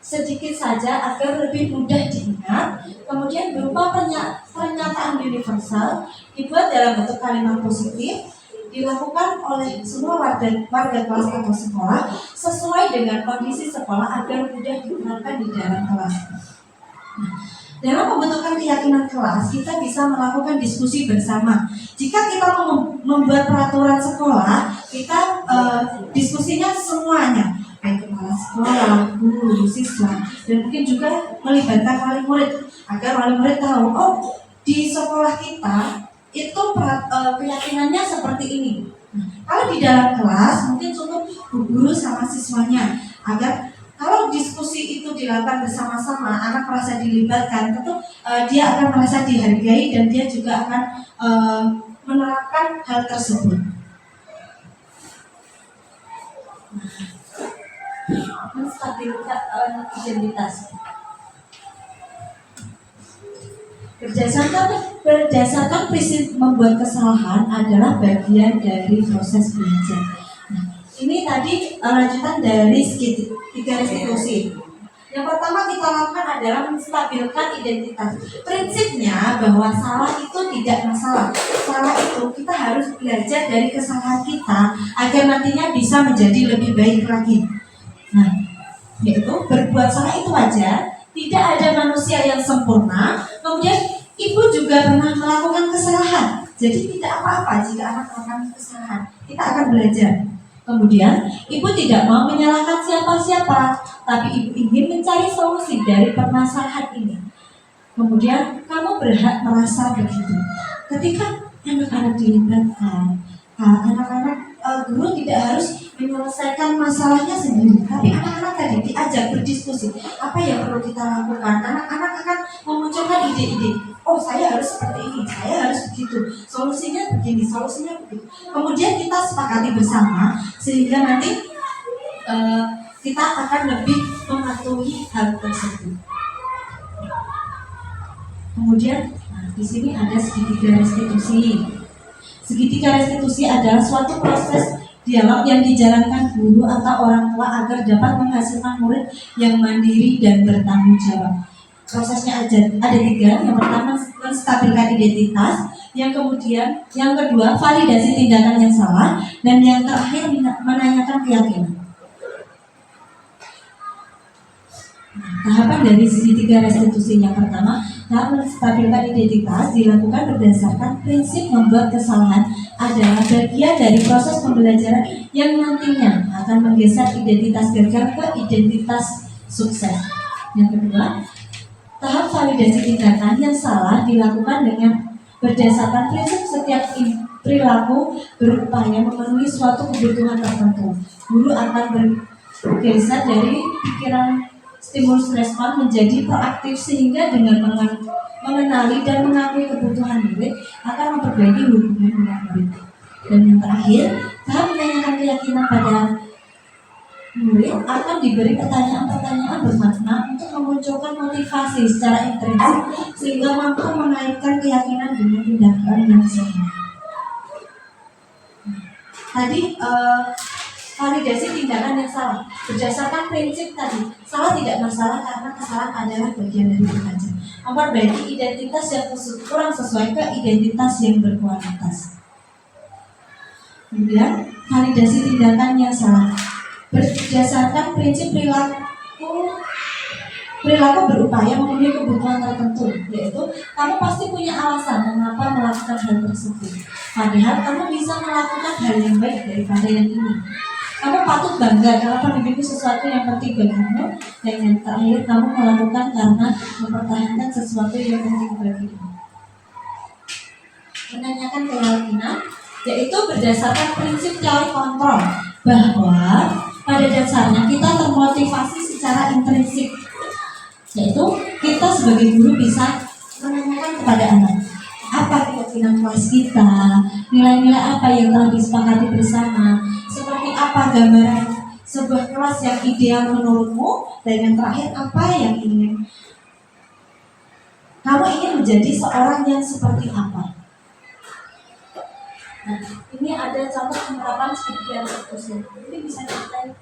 sedikit saja agar lebih mudah diingat. Kemudian berupa pernyataan universal, dibuat dalam bentuk kalimat positif, dilakukan oleh semua warga kelas atau sekolah sesuai dengan kondisi sekolah agar mudah diterapkan di dalam kelas. Nah, dalam pembentukan keyakinan kelas, kita bisa melakukan diskusi bersama. Jika kita membuat peraturan sekolah, kita diskusinya semuanya, baik kepala sekolah, guru, siswa, dan mungkin juga melibatkan wali murid agar wali murid tahu, oh di sekolah kita itu keyakinannya seperti ini. Nah, kalau di dalam kelas mungkin cukup guru sama siswanya, agar kalau diskusi itu dilakukan bersama-sama, anak merasa dilibatkan, tentu dia akan merasa dihargai dan dia juga akan menerapkan hal tersebut. Menstabilkan identitas. Berdasarkan prinsip membuat kesalahan adalah bagian dari proses belajar. Nah, ini tadi lanjutan dari tiga restitusi. Yang pertama kita lakukan adalah menstabilkan identitas. Prinsipnya bahwa salah itu tidak masalah. Salah itu kita harus belajar dari kesalahan kita agar nantinya bisa menjadi lebih baik lagi. Nah, yaitu berbuat salah itu wajar. Tidak ada manusia yang sempurna. Kemudian ibu juga pernah melakukan kesalahan. Jadi tidak apa-apa jika anak melakukan kesalahan. Kita akan belajar. Kemudian ibu tidak mau menyalahkan siapa-siapa, tapi ibu ingin mencari solusi dari permasalahan ini. Kemudian kamu berhak merasa begitu. Ketika anak-anak dilibatkan, guru tidak harus menyelesaikan masalahnya sendiri, tapi anak-anak tadi diajak berdiskusi apa yang perlu kita lakukan. Anak-anak akan memunculkan ide-ide. Oh, saya harus seperti ini, saya harus begitu, solusinya begini, solusinya begitu. Kemudian kita sepakati bersama sehingga nanti kita akan lebih mematuhi hal tersebut. Kemudian di sini ada segitiga restitusi. Segitiga restitusi adalah suatu proses dialog yang dijalankan guru atau orang tua agar dapat menghasilkan murid yang mandiri dan bertanggung jawab. Prosesnya ada tiga. Yang pertama menstabilkan identitas, yang kedua validasi tindakan yang salah, dan yang terakhir menanyakan keyakinan. Tahapan dari segitiga restitusi yang pertama, tahap menstabilkan identitas dilakukan berdasarkan prinsip membuat kesalahan adalah bagian dari proses pembelajaran yang nantinya akan menggeser identitas gagal ke identitas sukses. Yang kedua, tahap validasi tindakan yang salah dilakukan dengan berdasarkan prinsip setiap perilaku berupaya memenuhi suatu kebutuhan tertentu. Guru akan bergeser dari pikiran stimulus respon menjadi proaktif sehingga dengan mengenali dan mengakui kebutuhan murid akan memperbaiki hubungan dengan murid. Dan yang terakhir, tahap menanyakan keyakinan pada murid akan diberi pertanyaan-pertanyaan bermakna untuk memunculkan motivasi secara intrinsik sehingga mampu mengaitkan keyakinan dengan tindakan yang salah. Tadi validasi tindakan yang salah berdasarkan prinsip tadi, salah tidak masalah karena kesalahan adalah bagian dari belajar. Memperbaiki identitas yang kurang sesuai ke identitas yang berkualitas. Kemudian validasi tindakan yang salah berdasarkan prinsip perilaku berupaya memenuhi kebutuhan tertentu, yaitu kamu pasti punya alasan mengapa melakukan hal tersebut. Padahal kamu bisa melakukan hal yang baik daripada yang ini. Kamu patut bangga kalau memiliki sesuatu yang penting bagimu, dan yang terakhir kamu melakukan karena mempertahankan sesuatu yang penting bagimu. Menanyakan keyakinan, yaitu berdasarkan prinsip teori kontrol bahwa pada dasarnya kita termotivasi secara intrinsik, yaitu kita sebagai guru bisa menanyakan kepada anak apa keyakinan kelas kita, nilai-nilai apa yang telah disepakati bersama, seperti apa gambaran sebuah kelas yang ideal menurutmu, dan yang terakhir apa yang kamu ingin menjadi seorang yang seperti apa. Nah, ini ada contoh penerapan segitiga restitusi. Ini bisa kita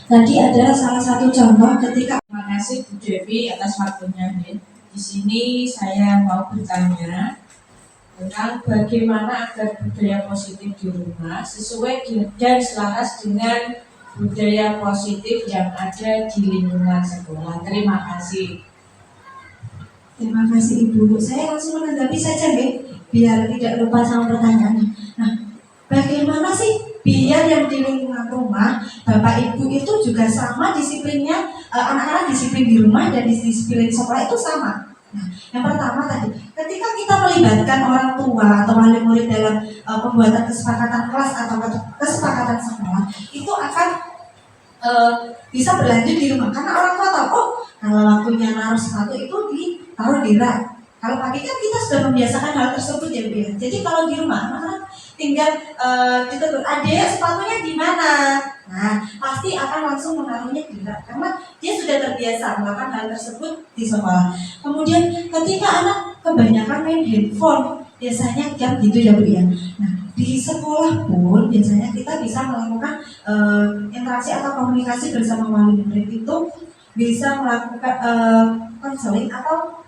Tadi adalah salah satu contoh ketika. Terima kasih Bu Dewi atas waktunya. Di sini saya mau bertanya tentang bagaimana agar budaya positif di rumah sesuai dan selaras dengan budaya positif yang ada di lingkungan sekolah. Terima kasih. Terima kasih Ibu. Saya langsung menanggapi saja, biar tidak lupa sama pertanyaannya. Nah, bagaimana sih biar yang di lingkungan rumah Bapak Ibu itu juga sama disiplinnya, anak-anak disiplin di rumah dan disiplin sekolah itu sama. Nah, yang pertama tadi, ketika kita melibatkan orang tua atau wali murid dalam pembuatan kesepakatan kelas atau kesepakatan sekolah, itu akan bisa berlanjut di rumah karena orang tua tahu, oh kalau waktunya naruh sepatu itu ditaruh di rak. Kalau pagi kan kita sudah membiasakan hal tersebut ya Bu ya. Jadi kalau di rumah anak-anak tinggal ditegur, adek sepatunya di mana? Nah, pasti akan langsung menaruhnya di rak karena dia sudah terbiasa melakukan hal tersebut di sekolah. Kemudian ketika anak kebanyakan main handphone, biasanya kan gitu ya Bu ya. Nah, di sekolah pun biasanya kita bisa melakukan interaksi atau komunikasi bersama wali murid itu bisa melakukan konseling atau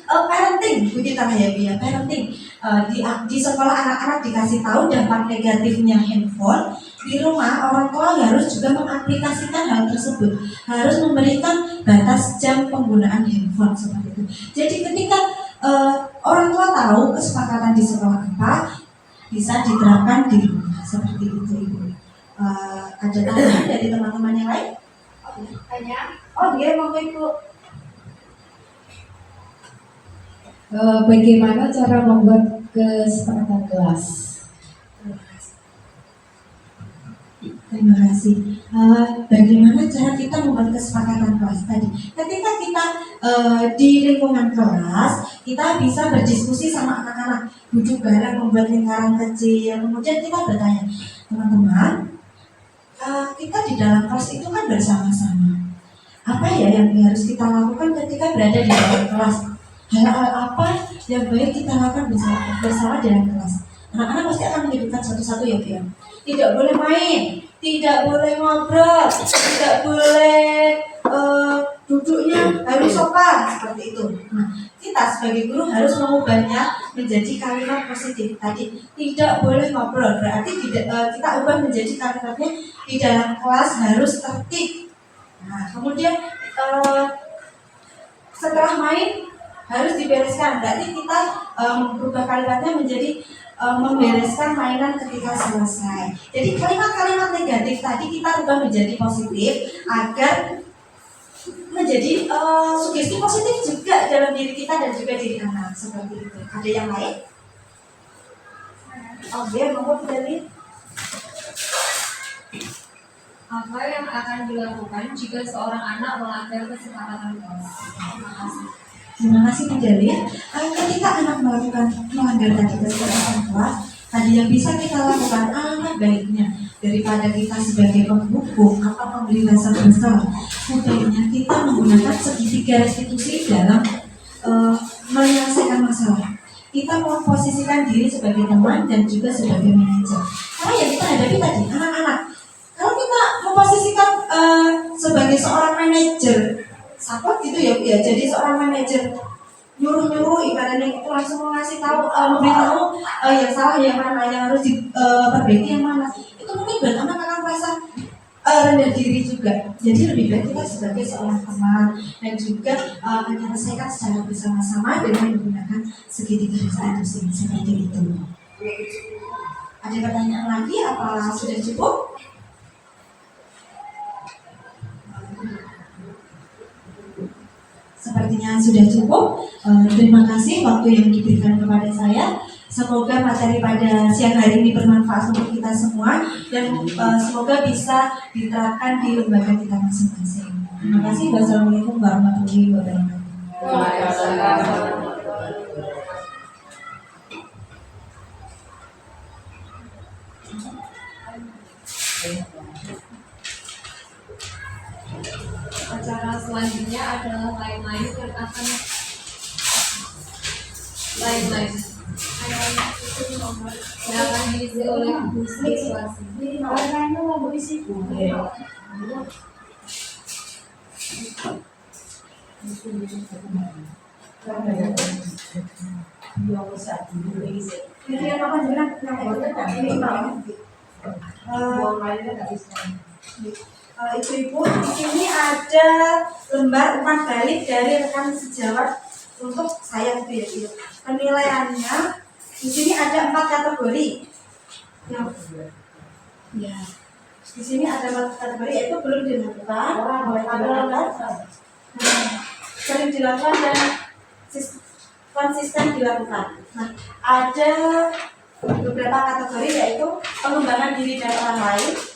parenting begitu ya Bu ya, parenting. Di sekolah anak-anak dikasih tahu dampak negatifnya handphone. Di rumah orang tua harus juga mengaplikasikan hal tersebut, harus memberikan batas jam penggunaan handphone seperti itu. Jadi ketika orang tua tahu kesepakatan di sekolah apa, bisa diterapkan di rumah seperti itu Ibu. Ada tanya dari teman-teman yang lain? Banyak. Oh dia mau Ibu. Bagaimana cara membuat kesepakatan kelas? Terima kasih. Bagaimana cara kita membuat kesepakatan kelas tadi? Ketika kita di lingkungan kelas, kita bisa berdiskusi sama anak-anak, duduk bareng membuat lingkaran kecil. Kemudian kita bertanya, teman-teman, kita di dalam kelas itu kan bersama-sama. Apa ya yang harus kita lakukan ketika berada di dalam kelas? Hal-hal apa yang baik kita lakukan bersama dalam kelas? Anak-anak pasti akan menyebutkan satu-satu ya Bu ya. Tidak boleh main, tidak boleh ngobrol, tidak boleh duduknya harus sopan seperti itu. Nah, kita sebagai guru harus mengubahnya menjadi kalimat positif. Tadi tidak boleh ngobrol, berarti kita ubah menjadi kalimatnya di dalam kelas harus tertib. Nah, kemudian setelah main harus dibereskan, berarti kita merubah kalimatnya menjadi membereskan mainan ketika selesai. Jadi kalimat-kalimat negatif tadi kita rubah menjadi positif agar menjadi sugesti positif juga dalam diri kita dan juga diri anak seperti itu. Ada yang lain? Oh dia mau dari Apa yang akan dilakukan jika seorang anak melanggar kesepakatan kelas? Terima kasih. Terima kasih Bu Jalil. Ketika anak melanggar tadi kesepakatan kelas, tadi yang bisa kita lakukan alangkah baiknya daripada kita sebagai penghukum atau pemberi besar, sebaiknya kita menggunakan segitiga restitusi dalam menyelesaikan masalah. Kita memposisikan diri sebagai teman dan juga sebagai manajer. Karena yang kita hadapi tadi anak-anak. Kalau kita memposisikan sebagai seorang manajer, support gitu ya Bu ya. Jadi seorang manajer nyuruh ibaratnya itu langsung ngasih tahu, memberitahu yang salah yang mana, yang harus diperbaiki yang mana. Itu mungkin buat anak akan merasa rendah diri juga. Jadi lebih baik kita sebagai seorang teman dan juga menyelesaikan secara bersama-sama dengan menggunakan segitiga restitusi seperti itu. Ada pertanyaan lagi? Apa sudah cukup? Sepertinya sudah cukup. Terima kasih waktu yang diberikan kepada saya. Semoga materi pada siang hari ini bermanfaat untuk kita semua dan semoga bisa diterapkan di lembaga kita masing-masing. Terima kasih. Wassalamualaikum warahmatullahi wabarakatuh. Acara selanjutnya adalah lain-lain yang akan lain-lain yang akan diisi oleh Bu Sri Suwasi. Ibu-ibu, di sini ada lembar umpan balik dari rekan sejawat untuk saya gitu ya. Penilaiannya di sini ada 4 kategori. Ya. Di sini ada 4 kategori yaitu belum dilakukan, sering dilakukan dan konsisten dilakukan. Nah, ada beberapa kategori yaitu pengembangan diri dan orang lain.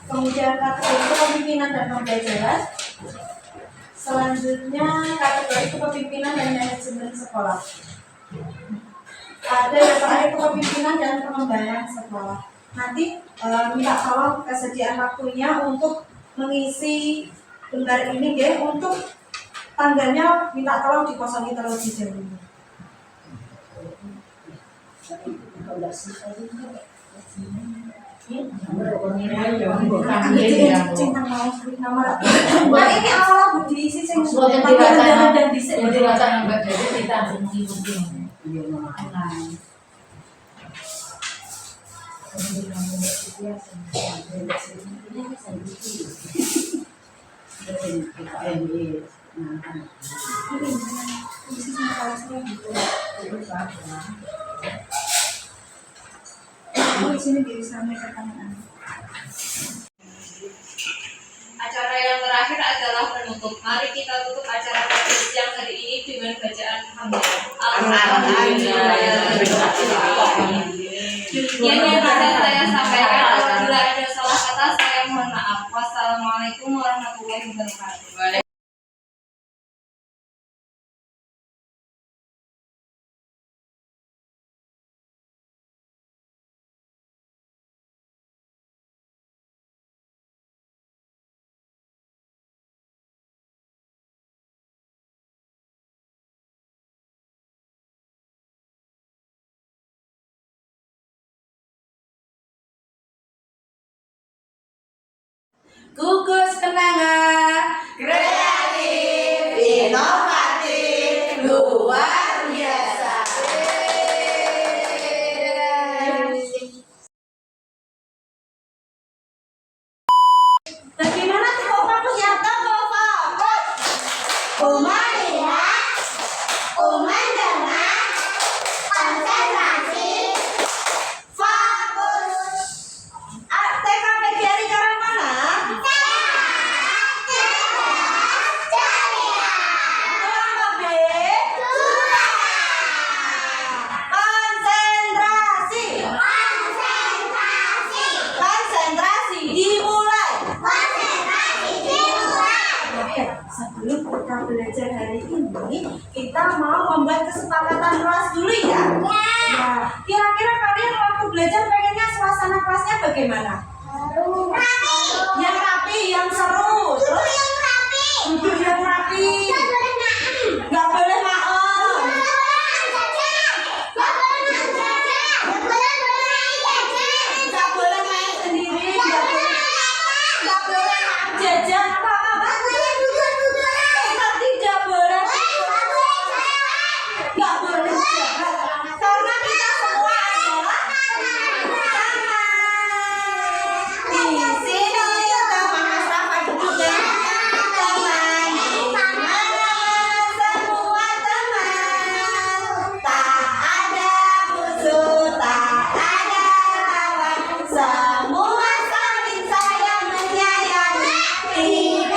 Kemudian kategori kepemimpinan dan pembelajaran. Selanjutnya kategori kepemimpinan dan manajemen sekolah. Ada yang terakhir kepemimpinan dan pengembangan sekolah. Nanti minta tolong kesediaan waktunya untuk mengisi lembar ini ya. Untuk tanggalnya minta tolong dikosongi terlebih dahulu. Ini awal aku diisi sing dan bisa diwacana Mbak Dede kita harus mengikuti. Acara yang terakhir adalah penutup. Mari kita tutup acara pada siang hari ini dengan bacaan hamdalah. Yang bisa saya sampaikan, apabila ada salah kata saya mohon maaf. Wassalamualaikum warahmatullahi wabarakatuh. Gugus kenanga kreatif, inovatif, luar biasa. Bagaimana tepuk fokus yang tepuk fokus? Uma lihat, Uma dengar, konsentrasi, fokus. TKP dari karang mana? Sebelum kita belajar hari ini, kita mau membuat kesepakatan kelas dulu ya. Nah, kira-kira kalian waktu belajar pengennya suasana kelasnya bagaimana? Yang rapi, yang seru. Terus duduk yang rapi. Nggak boleh maem. Nggak boleh main sendiri. Nggak boleh main jajan apa-apa. Tidak boleh. Nggak boleh jahat. Karena kita semua adalah teman. Di sini teman Asrafa duduk ya. Teman di mana semua teman. Tak ada musuh, tak ada lawan. Semua saling sayang menyayangi.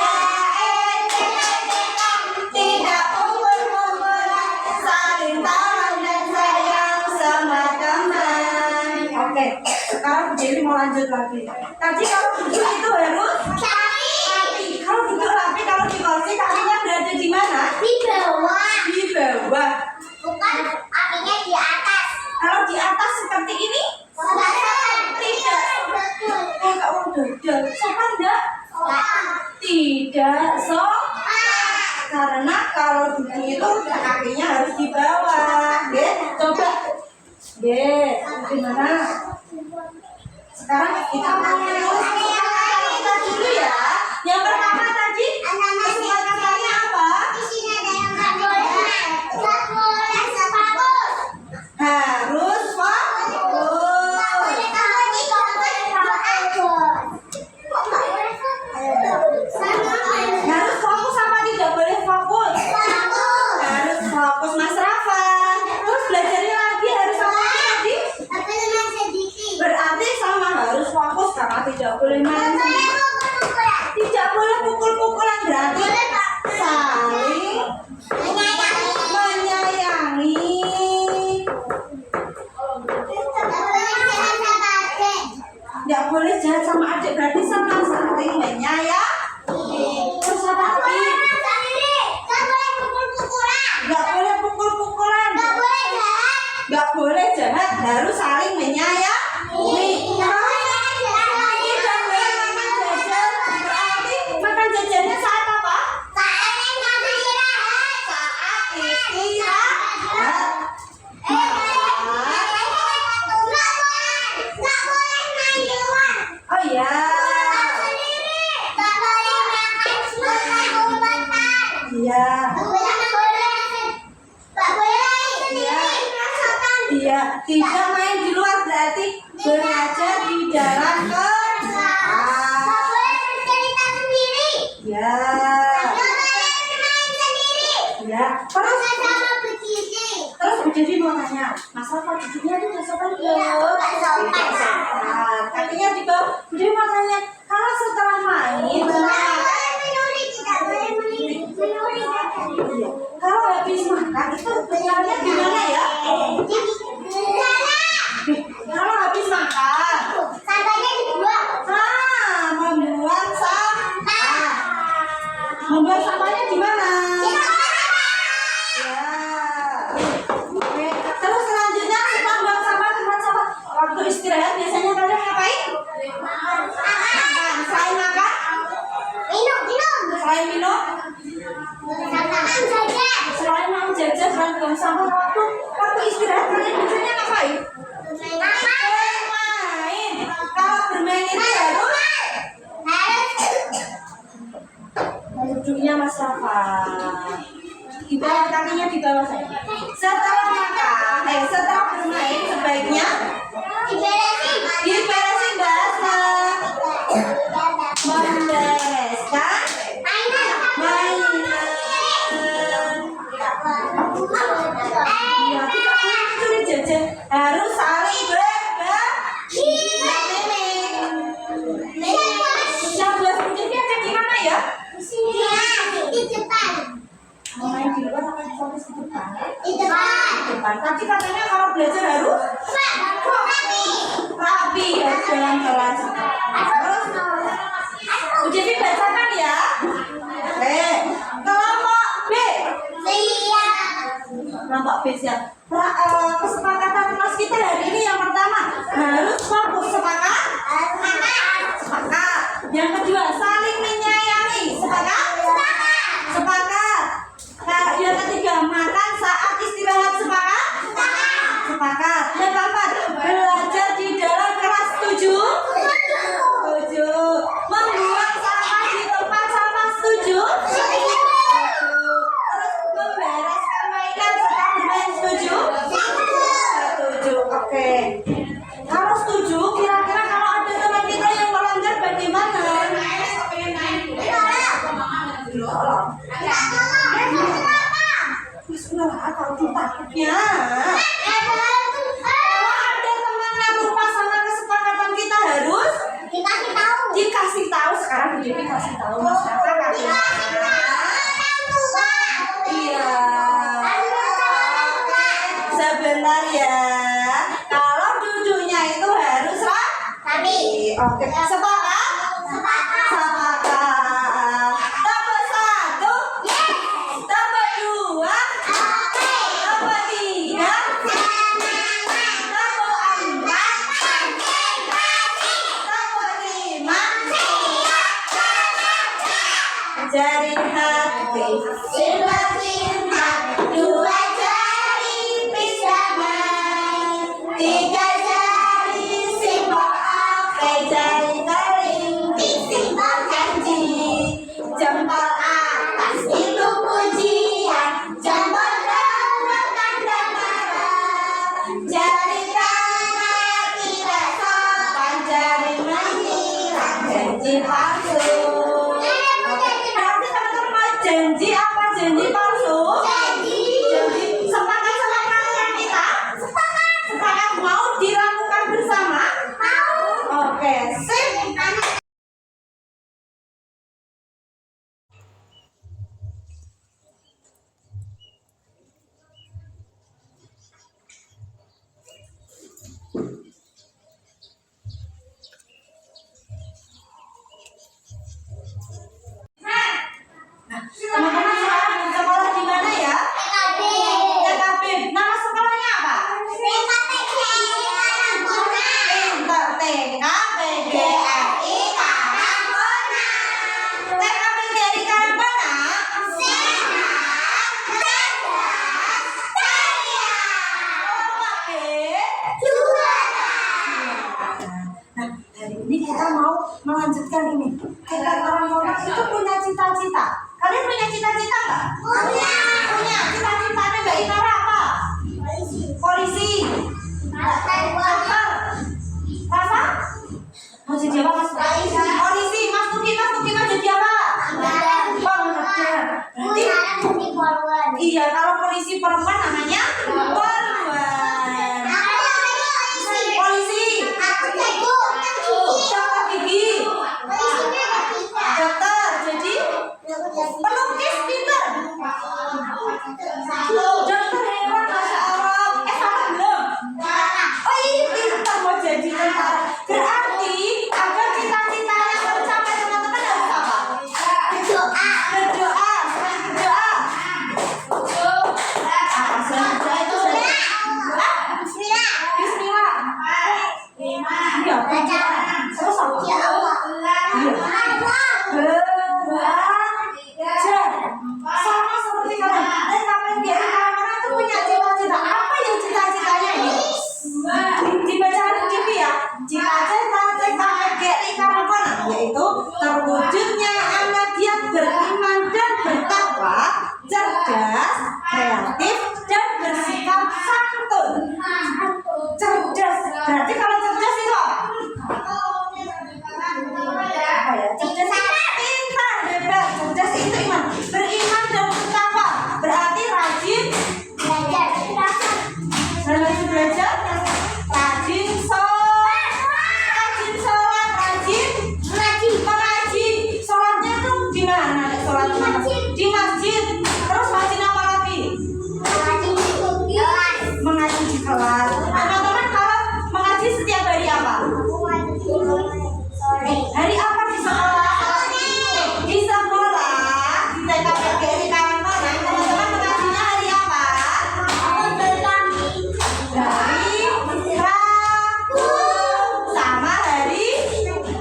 Sekarang Bu Dewi mau lanjut lagi. Tadi kalau duduk itu harus rapi. Kalau duduk rapi, kalau di kursi kakinya berada di mana? Di bawah. Di bawah. Bukan apinya di atas. Kalau di atas seperti ini? Tidak. Betul. Kayak orang dodol. Sopan enggak? Tidak sopan. Karena kalau duduk itu kakinya harus di bawah. Coba. Gimana? Sekarang kita kita dulu ya. Yang pertama tadi kesepakatannya apa? Di sini ada yang nggak boleh sepakus. Harus fokus. Nggak boleh tahu nih kalau boleh doa. Kok nggak boleh fokus? Harus fokus apa tidak boleh fokus? Fokus. Harus fokus Mas Rafa. Terus belajarnya lagi harus apa tadi? Tapi cuma sedikit. Berarti sama harus fokus karena tidak boleh main. Boleh pukul-pukulan. Tidak boleh pukul-pukulan berarti Boleh Pak. saling menyayangi. Nggak boleh jalan sama adik. Tidak boleh jahat sama adik berarti sama saling menyayangi. Terus apa lagi? Nggak boleh pukul-pukulan. Nggak boleh pukul-pukulan. Nggak boleh jahat. Nggak boleh jahat, harus saling menyayangi. Nggak boleh jahat. Tidak boleh makan jajan. Berarti makan jajannya saat apa? Saatnya kamu istirahat. Saat istirahat. Nggak boleh main di luar. Oh iya. Nggak boleh makan obat-obatan. Iya. Nggak boleh sendiri merasakan. Iya. Tidak main di luar berarti belajar di dalam kelas. Nggak boleh bercerita sendiri. Ya. Nggak boleh bermain sendiri. Ya. Terus Nggak sama berdiri. terus Bu Devi mau nanya, Mas Rafa duduknya itu nggak sopan Iya, nggak sopan. Tidak sopan. Kakinya di bawah. Bu Devi mau tanya, kalau setelah main Tidak makan, boleh menuri, tidak boleh menuri. kalau habis makan itu tinggalnya di mana ya? Kalau habis makan, Sampahnya dibuang. membuang sampah. Membuang sampahnya di mana? Ya. Oke. Terus selanjutnya setelah buang sampah tempat sampah, waktu istirahat biasanya kalian ngapain? Makan. Selain makan, Minum. selain minum, Makan saja. selain mau jajan, selain buang sampah, waktu istirahat kalian biasanya ngapain? Bermain. Kalau bermain itu harus duduknya Mas Rafa. Di bawah kakinya di bawah saya. Setelah makan, setelah bermain sebaiknya diberesin basah. Membereskan mainan. Ya, tidak boleh mencuri jajan, harus saling berbagi. Yang belas kucingnya ada di mana ya? Mau main di luar apa fokus di depan? Di depan. Tadi katanya kalau belajar harus rapi ya dalam kelas. Terus Bu Devi bacakan ya. Oke. Kelompok B. Kelompok B siap. Kesepakatan kelas kita hari ini yang pertama harus fokus. Sepakat? Sepakat. Yang kedua saling menyayangi. Sepakat? Sepakat. Nah, yang ketiga makan saat istirahat. Sepakat? Sepakat. Yang keempat belajar di dalam kelas. Setuju? Setuju. Membuang sampah di tempat sampah. Setuju? Setuju. Terus membereskan mainan setelah bermain. Setuju? Setuju. Oke. Kalau setuju Oke. Sepakat? Sepakat. Tambah 1. Tambah 2. Tambah 3. Tambah 4. Tambah 5. Jari hati simpan cinta, 2 jari pisah main, 3 jari simpang ape, jari keringking simpang janji, jempol atas itu pujian, jempol bawah tanda marah, jari kanan tidak sopan, jari menyiram janji palsu. Nanti teman-teman mau janji apa janji palsu? Janji. Sepakat sama kalian kita? Sepakat mau dilakukan bersama? Oke, sip. Teman-teman sekarang sekolah di mana ya? TKB. Nama sekolahnya apa? Pinter. TKBGRI Karangkonan. TKBGRI Karangkonan. Nah, hari ini kita mau melanjutkan ini. Kita Karangkonan itu punya cita-cita. Kalian punya cita-cita nggak? Punya. Cita-citanya Mbak Inara apa? Polisi. Dokter. Rasa? Mau jadi apa Mas? Polisi. Mas Tuki mau jadi apa? Pengajar. Berarti iya, kalau polisi perempuan namanya perempuan. Polisi. Dokter gigi. Dokter. Jadi pelukis pinter. Dokter hewan, masya Allah. Salah belum? Oh ini pinter mau jadi tentara. Berarti agar cita-citanya tercapai teman-teman harus apa? Berdoa. Apa saja itu Bismillah. Iya. Terus apa? Sama seperti kalian. TKBGRI Karangkonan itu punya cita-cita. Apa yang cita-citanya ini? Dibacakan di TV ya. Cita-cita TKBGRI Karangkonan yaitu terwujudnya anak yang beriman dan bertakwa, cerdas, kreatif, dan bersikap santun. Cerdas. Berarti kalau cerdas itu apa? Apa ya? Cerdas itu pintar, hebat. Cerdas itu iman. Beriman dan bertakwa. Berarti rajin belajar, rajin sholat, rajin mengaji. Sholatnya tuh di mana? Sholat di masjid. Terus rajin apa lagi? Mengaji di kelas. Teman-teman kalau mengaji setiap hari apa? Hari apa di sekolah? Di sekolah di TKBGRI Karangkonan teman-teman mengajinya hari apa? Hari Rabu sama hari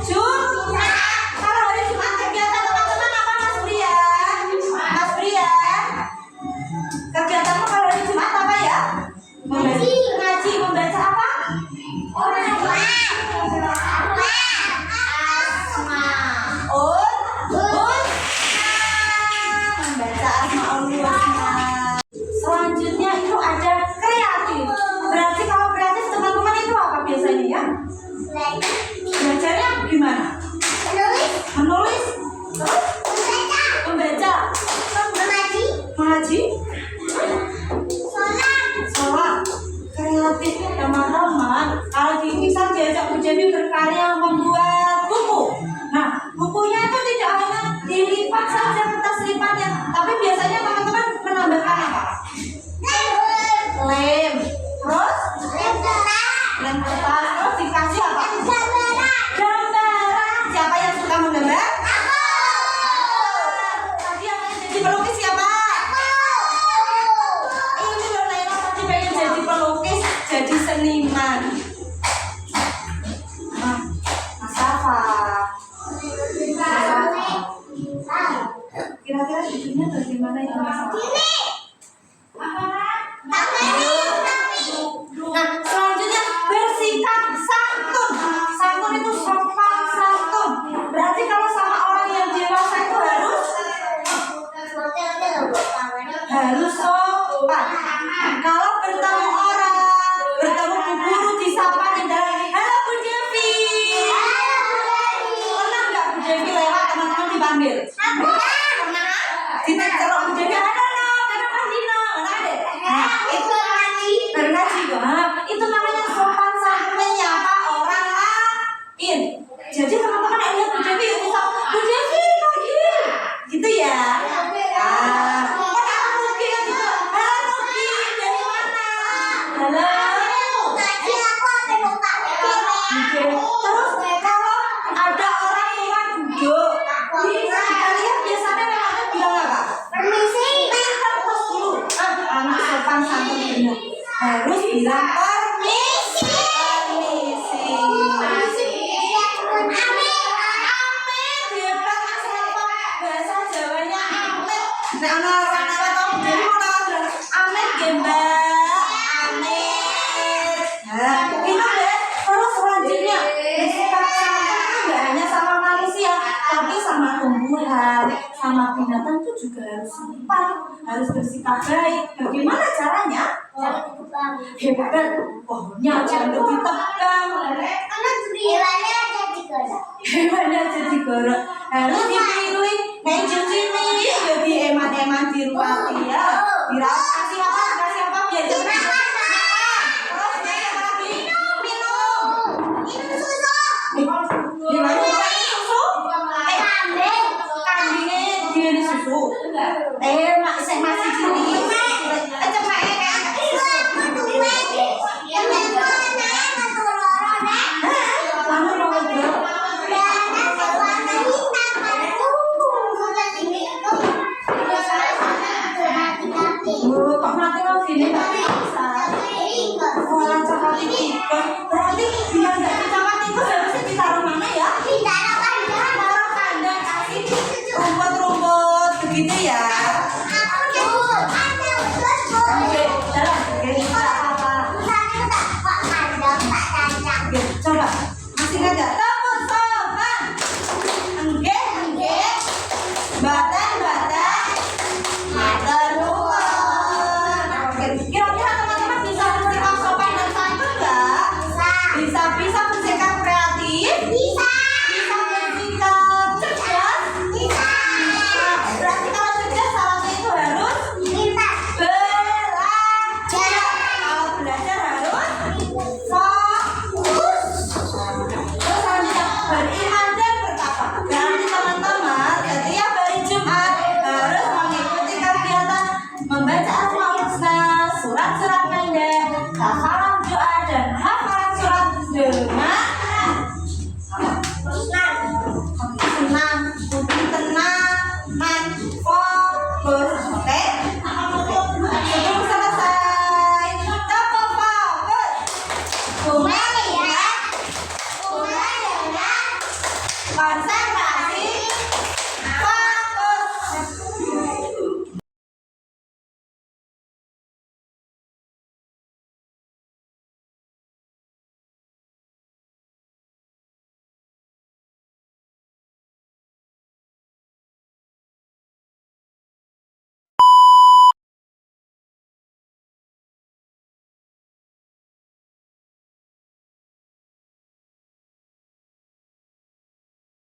Jumat. Kalau hari Jumat kegiatan teman-teman apa Mas Brian? Mas Brian, kegiatanmu kalau hari Jumat apa ya? Ngaji, membaca apa? Membaca Asmaul Husna. Selanjutnya itu ada kreatif. Berarti kalau kreatif teman-teman itu apa biasanya ya? Belajarnya gimana? Menulis, terus membaca, mengaji, sholat. Kreatif teman-teman. Kalau misal diajak Bu Jemi berkarya membuat buku. Nah, bukunya itu tidak hanya dilipat saja kertas lipatnya, tapi biasanya teman-teman menambahkan apa? Lem. Terus lem kertas. Terus dikasih apa? Gambar. bilang permisi. Hebat Mas Rafa, bahasa Jawanya amin. Nek ana orang lewat tau dhewe ora amin nggih Mbak. Amin. Nah, itu deh. Terus selanjutnya bersikap santun itu nggak hanya sama manusia, tapi sama tumbuhan, sama binatang itu juga harus sopan, harus bersikap baik. Bagaimana caranya? Hebat, pohonnya jangan ditebang. Hewannya jadi gorok, harus dipilih. Nek cuci jadi eman-eman di rumah dia, dirawat kasih apa biar cepat makan. Terus dia lagi minum. Gimana susu? Kambingnya dia susu. Masih cilik. Kok mati lo gini tapi bisa? Orang cakap tikus, berarti biar nggak dicakap tikus harusnya ditaruh mana ya? Taruh kandang kasih rumput-rumput begitu ya. Oke, jalan. Kita apa? Coba masih ada tepuk tangan. Enggak. Badan. Mata luar. Oke, kira-kira teman-teman bisa bersikap sopan dan santun nggak? Bisa bersikap kreatif? Bisa bersikap cerdas? Berarti kalau cerdas salahnya itu harus belajar. Kalau belajar harus fokus. Terus selanjutnya beriman dan bertakwa. Berarti teman-teman setiap hari Jumat harus mengikuti kegiatan membaca Asmaul Husna, surat-surat pendek, hafalan doa dan hafalan surat dengan tenang, fokus. Oke? Sebelum selesai, tepuk fokus. Kembali ya. Konsep